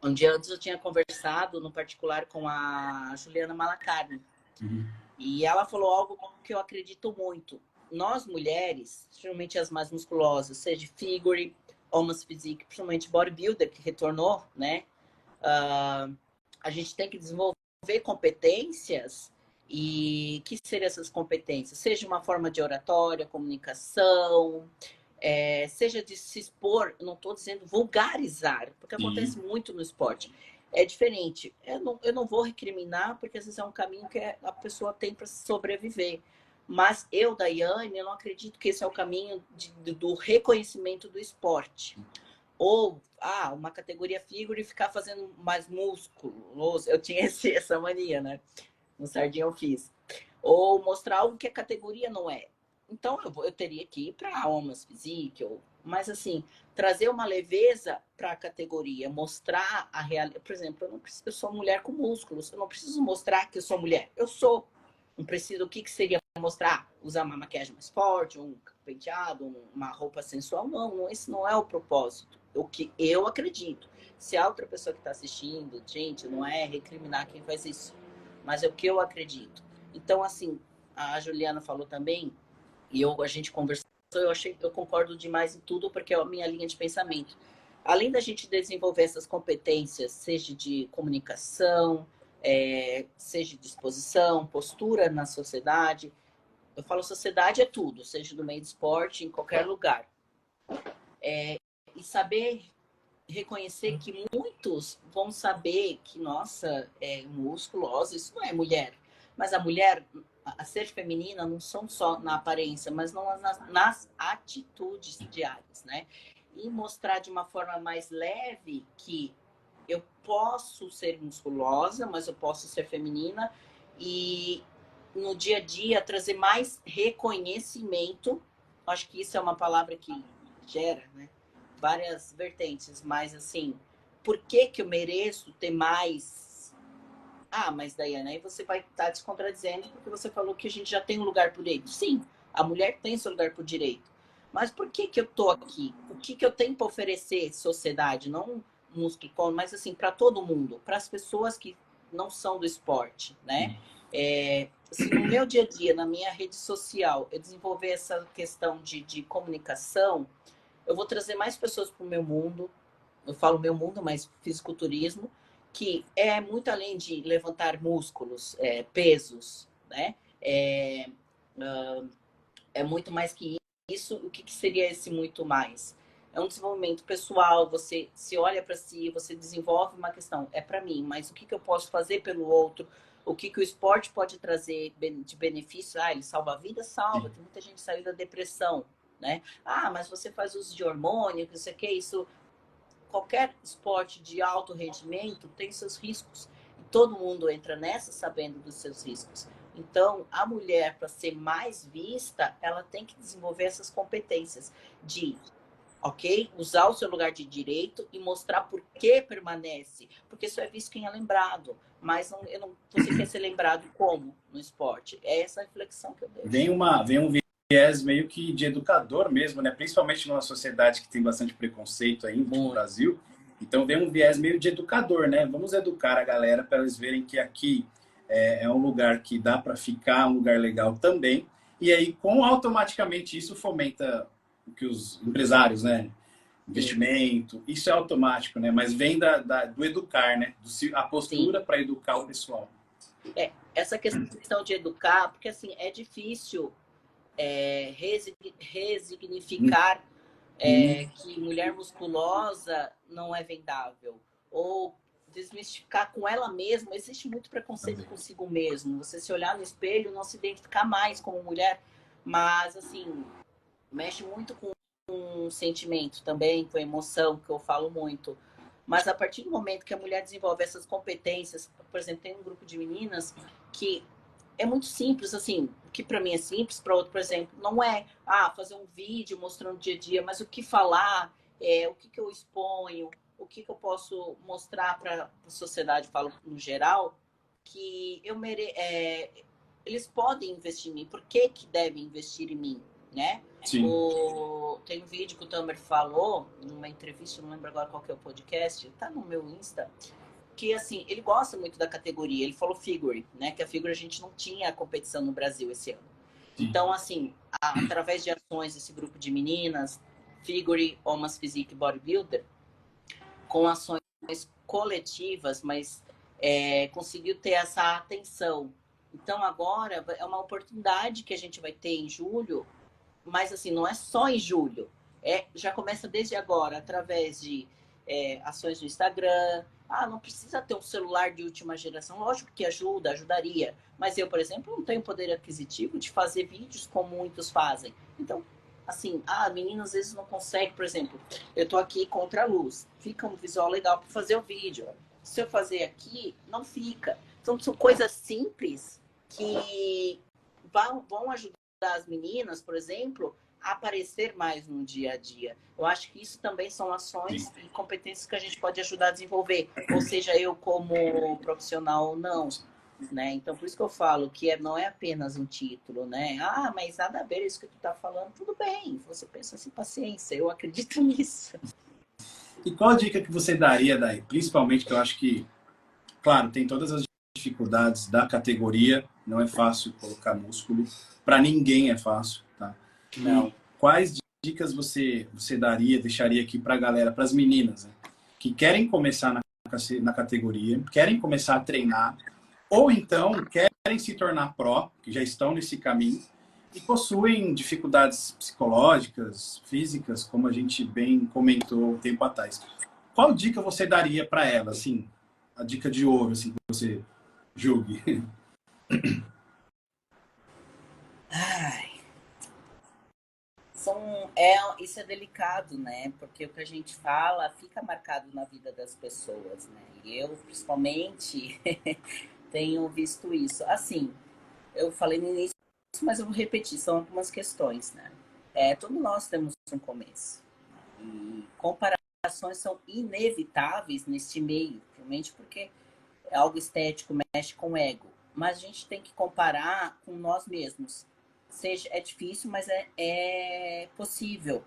um dia antes eu tinha conversado no particular com a Juliana Malacarne. Uhum. E ela falou algo que eu acredito muito. Nós mulheres, principalmente as mais musculosas, seja figure, homens physique, principalmente bodybuilder que retornou, né? A gente tem que desenvolver competências e que seriam essas competências? Seja uma forma de oratória, comunicação, seja de se expor, eu não estou dizendo vulgarizar, porque Sim, acontece muito no esporte. É diferente. Eu não vou recriminar, porque às vezes é um caminho que a pessoa tem para sobreviver. Mas eu, Daiane, eu não acredito que esse é o caminho do reconhecimento do esporte. Ou, uma categoria figure e ficar fazendo mais músculo. Eu tinha essa mania, né? No Sardinha eu fiz. Ou mostrar algo que a categoria não é. Então eu teria que ir para homens physique, mas assim, trazer uma leveza para a categoria, mostrar a realidade. Por exemplo, eu sou mulher com músculos, eu não preciso mostrar que eu sou mulher. Eu sou. Não preciso, o que seria mostrar? Usar uma maquiagem mais forte, um penteado, uma roupa sensual? Não, esse não é o propósito. o que eu acredito. Se a outra pessoa que está assistindo, gente, não é recriminar quem faz isso, mas é o que eu acredito. Então, assim, a Juliana falou também, e a gente conversou, eu concordo demais em tudo, porque é a minha linha de pensamento. Além da gente desenvolver essas competências, seja de comunicação, seja de exposição, postura na sociedade, eu falo sociedade é tudo, seja do meio de esporte, em qualquer lugar. E saber reconhecer que muitos vão saber que, nossa, musculosa, isso não é mulher. Mas a mulher, a ser feminina, não são só na aparência, mas não nas atitudes diárias, né? E mostrar de uma forma mais leve que eu posso ser musculosa, mas eu posso ser feminina e no dia a dia trazer mais reconhecimento. Acho que isso é uma palavra que gera, né, várias vertentes, mas assim, por que que eu mereço ter mais? Ah, mas Daiane, aí você vai estar descontradizendo porque você falou que a gente já tem um lugar por direito. Sim, a mulher tem seu lugar por direito. Mas por que que eu tô aqui? O que que eu tenho para oferecer sociedade? Não músculo, mas assim, para todo mundo, para as pessoas que não são do esporte, né? Se no meu dia a dia, na minha rede social, eu desenvolver essa questão de comunicação, eu vou trazer mais pessoas para o meu mundo. Eu falo meu mundo, mas fisiculturismo, que é muito além de levantar músculos, pesos, né? É muito mais que isso. O que, que seria esse muito mais? É um desenvolvimento pessoal, você se olha para si, você desenvolve uma questão, é para mim, mas o que, que eu posso fazer pelo outro? O que, que o esporte pode trazer de benefício? Ah, ele salva a vida? Salva. Tem muita gente que saiu da depressão, né? Ah, mas você faz uso de hormônio, que isso aqui, isso. Qualquer esporte de alto rendimento tem seus riscos. E todo mundo entra nessa sabendo dos seus riscos. Então, a mulher, para ser mais vista, ela tem que desenvolver essas competências de, ok, usar o seu lugar de direito e mostrar por que permanece. Porque só é visto quem é lembrado. Mas você quer ser lembrado como no esporte? É essa a reflexão que eu deixo. Vem um viés meio que de educador mesmo, né? Principalmente numa sociedade que tem bastante preconceito ainda, no Brasil. Então vem um viés meio de educador, né? Vamos educar a galera para eles verem que aqui é um lugar que dá para ficar, um lugar legal também. E aí, automaticamente, isso fomenta o que os empresários, né? Investimento, isso é automático, né? Mas vem do educar, né? A postura para educar o pessoal. Essa questão de educar, porque assim, é difícil resignificar que mulher musculosa não é vendável. Ou desmistificar com ela mesma. Existe muito preconceito consigo mesmo. Você se olhar no espelho, não se identificar mais como mulher. Mas, assim, mexe muito com sentimento também, com emoção, que eu falo muito. Mas a partir do momento que a mulher desenvolve essas competências, por exemplo, tem um grupo de meninas que é muito simples, assim, o que para mim é simples, para outro, por exemplo, não é fazer um vídeo mostrando o dia a dia, mas o que falar, o que eu exponho, o que eu posso mostrar para a sociedade, falo no geral, que eles podem investir em mim. Por que que devem investir em mim, né? Tem um vídeo que o Tamer falou numa entrevista, não lembro agora qual que é o podcast, tá no meu Insta, que assim, ele gosta muito da categoria. Ele falou figure, né? Que a figure a gente não tinha a competição no Brasil esse ano. Então, assim, através de ações desse grupo de meninas, figure, Omas Physique Bodybuilder, com ações coletivas, mas conseguiu ter essa atenção. Então, agora é uma oportunidade que a gente vai ter em julho, mas assim, não é só em julho. Já começa desde agora, através de ações no Instagram. Não precisa ter um celular de última geração. Lógico que ajudaria. Mas eu, por exemplo, não tenho poder aquisitivo de fazer vídeos como muitos fazem. Então, assim, a menina às vezes não consegue, por exemplo, eu tô aqui contra a luz. Fica um visual legal para fazer o vídeo. Se eu fazer aqui, não fica. Então, são coisas simples que vão ajudar as meninas, por exemplo, a aparecer mais no dia a dia. Eu acho que isso também são ações e competências que a gente pode ajudar a desenvolver, ou seja, eu como profissional ou não, né? Então, por isso que eu falo que não é apenas um título, né? Mas nada a ver isso que tu tá falando. Tudo bem, você pensa assim, paciência, eu acredito nisso. E qual a dica que você daria daí? Principalmente que eu acho que, claro, tem todas as dificuldades da categoria, não é fácil colocar músculo, para ninguém é fácil, tá? E Não. quais dicas você daria, deixaria aqui para a galera, para as meninas, né, que querem começar na categoria, querem começar a treinar, ou então querem se tornar pró, que já estão nesse caminho, e possuem dificuldades psicológicas, físicas, como a gente bem comentou um tempo atrás. Qual dica você daria para ela, assim, a dica de ouro, assim, que você julgue? Ai, isso é delicado, né? Porque o que a gente fala fica marcado na vida das pessoas, né? E eu, principalmente, tenho visto isso. Assim, eu falei no início, mas eu vou repetir, são algumas questões, né? Todos nós temos um começo. E comparações são inevitáveis neste meio, realmente porque é algo estético, mexe com o ego. Mas a gente tem que comparar com nós mesmos. É difícil, mas é possível.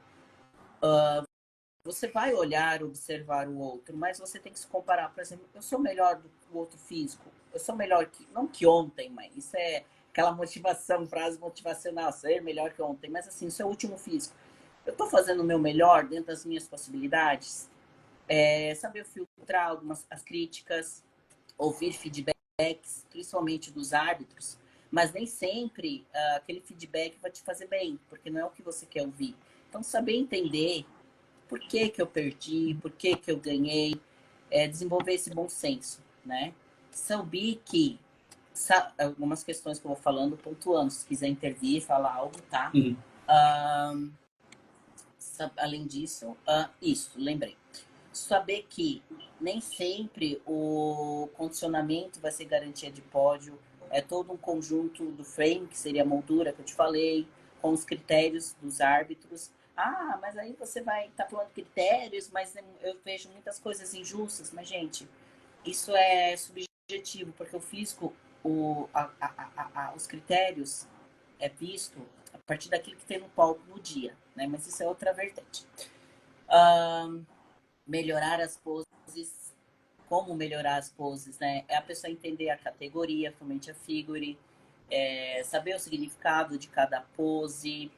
Você vai olhar, observar o outro, mas você tem que se comparar. Por exemplo, eu sou melhor do que o outro físico. Eu sou melhor que, não que ontem, mas isso é aquela motivação, frase motivacional, ser melhor que ontem. Mas assim, isso é o último físico. Eu estou fazendo o meu melhor dentro das minhas possibilidades. Saber filtrar algumas as críticas, ouvir feedbacks, principalmente dos árbitros, mas nem sempre aquele feedback vai te fazer bem, porque não é o que você quer ouvir. Então, saber entender por que que eu perdi, por que que eu ganhei, desenvolver esse bom senso, né? Saber que algumas questões que eu vou falando, pontuando, se quiser intervir, falar algo, tá? Uhum. Além disso, isso, lembrei. Saber que nem sempre o condicionamento vai ser garantia de pódio, é todo um conjunto do frame, que seria a moldura que eu te falei, com os critérios dos árbitros. Ah, mas aí você vai estar falando critérios, mas eu vejo muitas coisas injustas. Mas, gente, isso é subjetivo, porque o físico, os critérios é visto a partir daquilo que tem no palco no dia, né? Mas isso é outra vertente. Melhorar as poses, como melhorar as poses, né? É a pessoa entender a categoria, somente a figure, saber o significado de cada pose.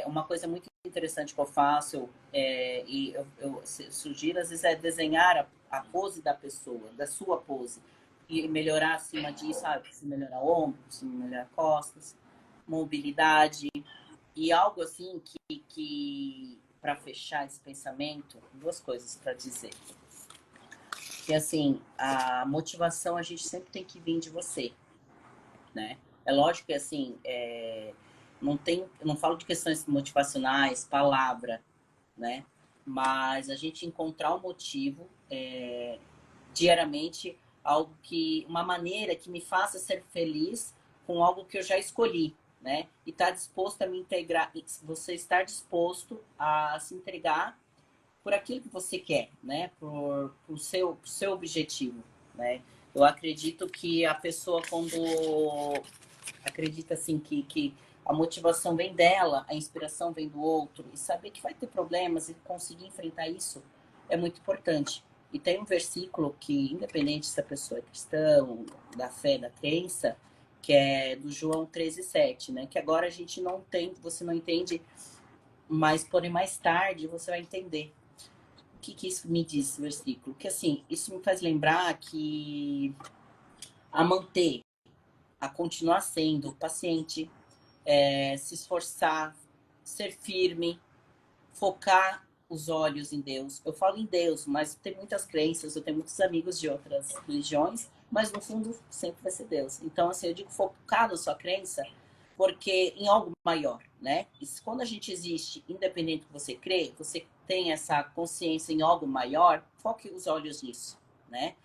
Uma coisa muito interessante que eu faço, e eu sugiro, às vezes, é desenhar a pose da pessoa, da sua pose, e melhorar acima disso, sabe? Se melhorar ombro, se melhorar costas, mobilidade, e algo assim que para fechar esse pensamento, duas coisas para dizer. Que assim, a motivação a gente sempre tem que vir de você, né? É lógico que assim, eu não falo de questões motivacionais, palavra, né? Mas a gente encontrar um motivo diariamente, uma maneira que me faça ser feliz com algo que eu já escolhi, né? E estar disposto a me integrar, você estar disposto a se entregar por aquilo que você quer, né? Por seu objetivo, né? Eu acredito que a pessoa, quando acredita assim que a motivação vem dela, a inspiração vem do outro, e saber que vai ter problemas e conseguir enfrentar isso é muito importante. E tem um versículo que, independente se a pessoa é cristã, da fé, da crença, que é do João 13:7, né? Que agora a gente não tem, você não entende, mas porém mais tarde você vai entender. O que isso me diz, esse versículo? Que assim, isso me faz lembrar que a manter, a continuar sendo paciente, se esforçar, ser firme, focar os olhos em Deus. Eu falo em Deus, mas tem muitas crenças, eu tenho muitos amigos de outras religiões, mas no fundo sempre vai ser Deus. Então, assim, eu digo focar na sua crença, porque em algo maior, né? E quando a gente existe, independente do que você crê, você tem essa consciência em algo maior, foque os olhos nisso, né?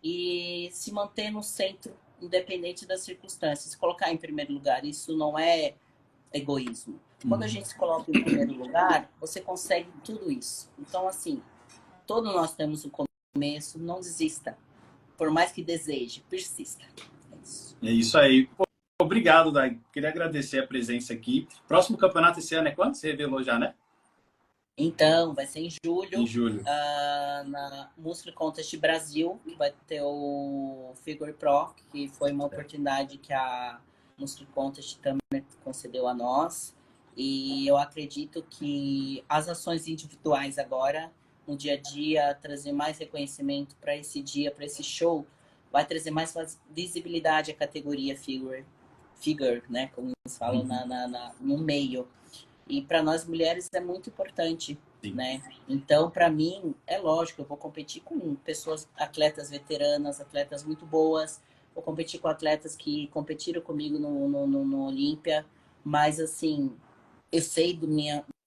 E se manter no centro, independente das circunstâncias, se colocar em primeiro lugar. Isso não é egoísmo. Quando a gente se coloca em primeiro lugar, você consegue tudo isso. Então, assim, todos nós temos um começo, não desista. Por mais que deseje, persista. É isso. É isso aí. Pô, obrigado, Dai. Queria agradecer a presença aqui. Próximo campeonato esse ano é quando? Você revelou já, né? Então, vai ser em Em julho, julho. na Muscle Contest Brasil, que vai ter o Figure Pro, que foi uma oportunidade que a Muscle Contest também concedeu a nós. E eu acredito que as ações individuais agora, no dia a dia, trazer mais reconhecimento para esse dia, para esse show, vai trazer mais visibilidade à categoria figure, né? Como eles falam Uhum. no meio. E para nós mulheres é muito importante, Sim. né? Então, para mim, é lógico, eu vou competir com pessoas, atletas veteranas, atletas muito boas, vou competir com atletas que competiram comigo no Olímpia, mas assim, eu sei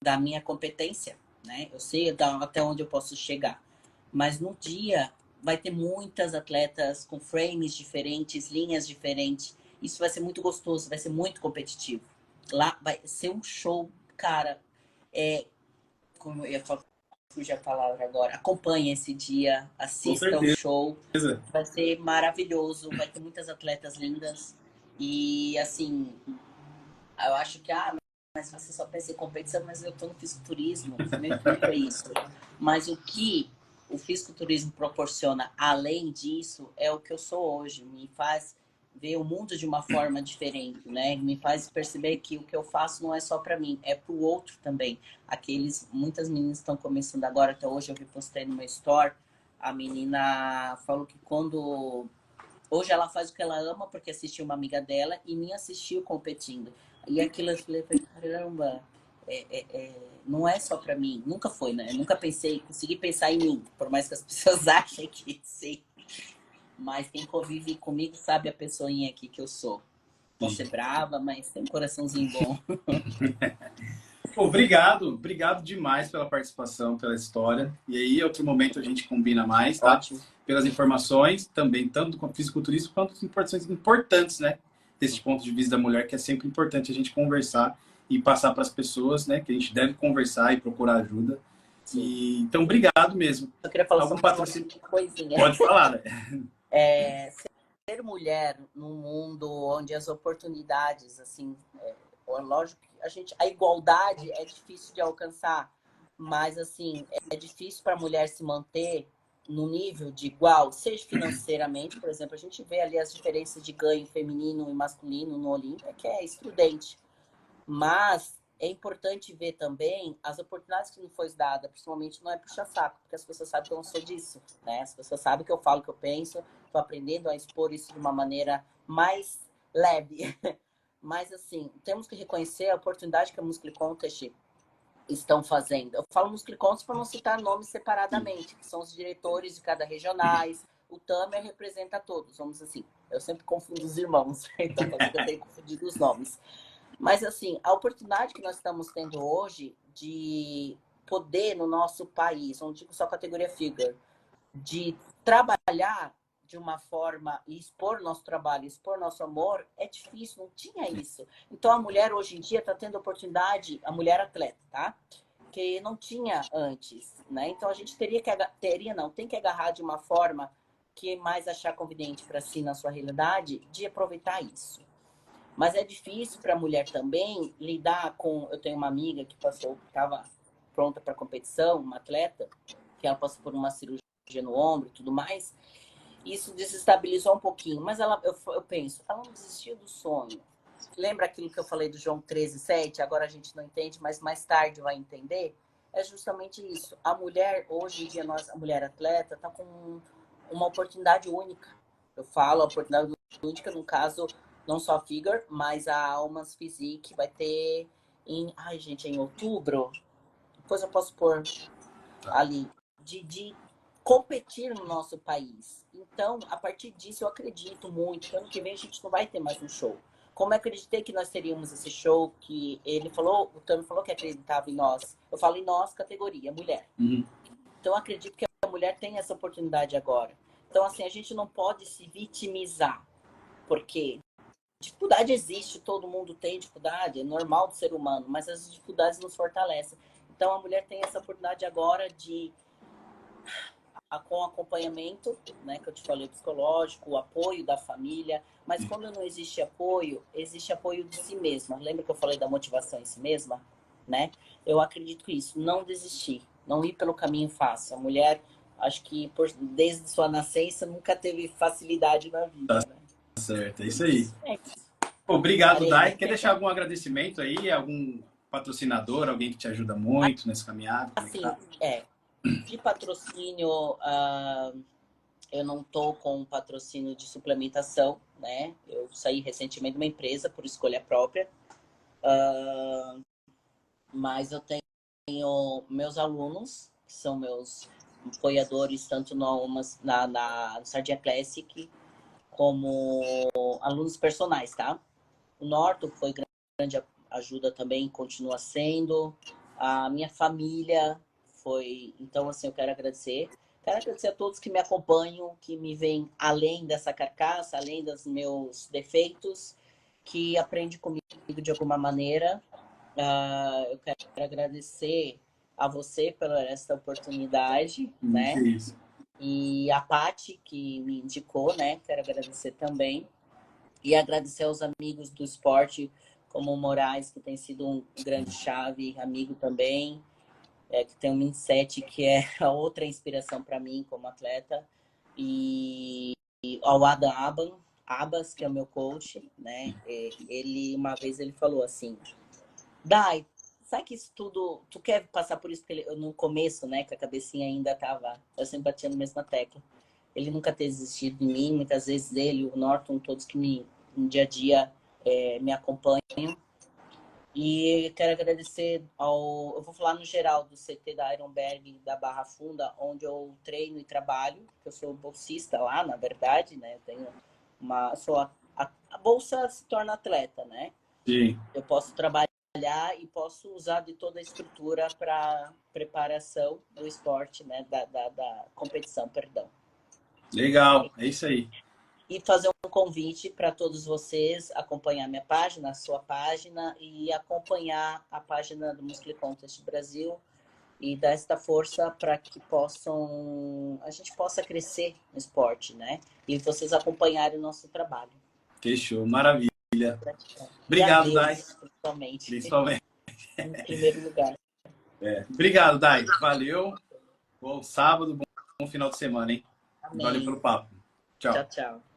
da minha competência, né? Eu sei até onde eu posso chegar. Mas no dia vai ter muitas atletas com frames diferentes, linhas diferentes. Isso vai ser muito gostoso, vai ser muito competitivo. Lá vai ser um show, cara. Como eu ia falar, fugir a palavra agora. Acompanhe esse dia, Com assista o certeza. show. Vai ser maravilhoso, vai ter muitas atletas lindas. E assim, eu acho que, mas você só pensa em competição, mas eu estou no fisiculturismo, meio que é isso. Mas o que o fisiculturismo proporciona, além disso, é o que eu sou hoje. Me faz ver o mundo de uma forma diferente, né? Me faz perceber que o que eu faço não é só para mim, é para o outro também. Muitas meninas estão começando agora, até hoje eu repostei no meu store, a menina falou que hoje ela faz o que ela ama porque assistiu uma amiga dela e me assistiu competindo. E aquilo eu falei, caramba, não é só pra mim. Nunca foi, né? Eu nunca consegui pensar em mim, por mais que as pessoas achem que sim. Mas quem convive comigo sabe a pessoinha aqui que eu sou. Posso ser brava, mas tem um coraçãozinho bom. Obrigado, obrigado demais pela participação, pela história. E aí, outro momento a gente combina mais, tá? Ótimo. Pelas informações, também, tanto com o fisiculturismo quanto as informações importantes, né? Desse ponto de vista da mulher, que é sempre importante a gente conversar e passar para as pessoas, né? Que a gente deve conversar e procurar ajuda. Sim. E, então, obrigado mesmo. Eu queria falar Algum só mais uma patrocínio? coisinha. Pode falar, né? Ser mulher num mundo onde as oportunidades, assim, lógico que a igualdade é difícil de alcançar, mas assim, é difícil para a mulher se manter no nível de igual, seja financeiramente, por exemplo, a gente vê ali as diferenças de ganho feminino e masculino no Olímpia, que é estridente. Mas é importante ver também as oportunidades que não foi dada, principalmente não é puxa-saco, porque as pessoas sabem que eu não sou disso, né? As pessoas sabem que eu falo o que eu penso, estou aprendendo a expor isso de uma maneira mais leve. Mas, assim, temos que reconhecer a oportunidade que a Muscle Contest estão fazendo. Eu falo Muscle Contest para não citar nomes separadamente, que são os diretores de cada regionais. O Tamer representa todos, vamos assim. Eu sempre confundo os irmãos, então pode ser que eu tenha confundido os nomes. Mas, assim, a oportunidade que nós estamos tendo hoje de poder no nosso país, não digo só categoria figure, de trabalhar de uma forma e expor nosso trabalho, expor nosso amor, é difícil, não tinha isso. Então, a mulher hoje em dia está tendo oportunidade, a mulher atleta, tá? Que não tinha antes, né? Então, a gente tem que agarrar de uma forma que mais achar conveniente para si na sua realidade, de aproveitar isso. Mas é difícil para a mulher também lidar com. Eu tenho uma amiga que estava pronta para competição, uma atleta, que ela passou por uma cirurgia no ombro e tudo mais. Isso desestabilizou um pouquinho. Mas eu penso, ela não desistiu do sonho. Lembra aquilo que eu falei do João 13:7? Agora a gente não entende, mas mais tarde vai entender. É justamente isso. A mulher, hoje em dia, a mulher atleta, está com uma oportunidade única. Eu falo a oportunidade única, no caso, não só a Figure, mas a Almas Physique vai ter ai, gente, em outubro. Depois eu posso pôr ali, de competir no nosso país. Então, a partir disso, eu acredito muito que ano que vem a gente não vai ter mais um show. Como eu acreditei que nós teríamos esse show, que o Tano falou que acreditava em nós. Eu falo em nós, categoria, mulher. Uhum. Então, eu acredito que a mulher tem essa oportunidade agora. Então, assim, a gente não pode se vitimizar, porque dificuldade existe, todo mundo tem dificuldade, é normal do ser humano, mas as dificuldades nos fortalecem. Então, a mulher tem essa oportunidade agora com acompanhamento, né, que eu te falei, psicológico, o apoio da família, mas quando não existe apoio de si mesma. Lembra que eu falei da motivação em si mesma? né? Eu acredito isso, não desistir, não ir pelo caminho fácil. A mulher, acho que desde sua nascença, nunca teve facilidade na vida, né? Certo, é isso aí. É isso. Obrigado, Farei. Dai. Quer deixar algum agradecimento aí? Algum patrocinador, alguém que te ajuda muito nessa caminhada? Como é que Assim, tá? de patrocínio, eu não tô com patrocínio de suplementação, né? Eu saí recentemente de uma empresa por escolha própria, mas eu tenho meus alunos, que são meus apoiadores, tanto no Sardinha Classic, como alunos personais, tá? O Norton foi grande ajuda também, continua sendo. A minha família foi... Então, assim, eu quero agradecer. Quero agradecer a todos que me acompanham, que me veem além dessa carcaça, além dos meus defeitos, que aprende comigo de alguma maneira. Eu quero agradecer a você pela esta oportunidade, Que né? isso. E a Paty, que me indicou, né? Quero agradecer também. E agradecer aos amigos do esporte, como o Moraes, que tem sido um grande chave, amigo também, que tem o Mindset, que é a outra inspiração para mim como atleta. E ao Adam Abbas, que é o meu coach, né? Uma vez ele falou assim, Dai, sabe que isso tudo, tu quer passar por isso? Porque no começo, né, que a cabecinha ainda tava, eu sempre batia na mesma tecla. Ele nunca ter desistido de mim, muitas vezes ele, o Norton, todos que no dia a dia me acompanham. E quero agradecer eu vou falar no geral do CT da Ironberg da Barra Funda, onde eu treino e trabalho, que eu sou bolsista lá, na verdade, né? Eu tenho a bolsa se torna atleta, né? Sim. Eu posso trabalhar e posso usar de toda a estrutura para preparação do esporte, né? Da competição, perdão. Legal, é isso aí. E fazer um convite para todos vocês acompanhar minha página, a sua página, e acompanhar a página do Muscle Contest Brasil e dar esta força para que a gente possa crescer no esporte, né? E vocês acompanharem o nosso trabalho. Fechou, maravilha. E a Obrigado, Dai. Deus, principalmente. Principalmente. Em primeiro lugar. Obrigado, Dai. Valeu. Bom sábado, bom final de semana, hein? Amém. Valeu pelo papo. Tchau. Tchau, tchau.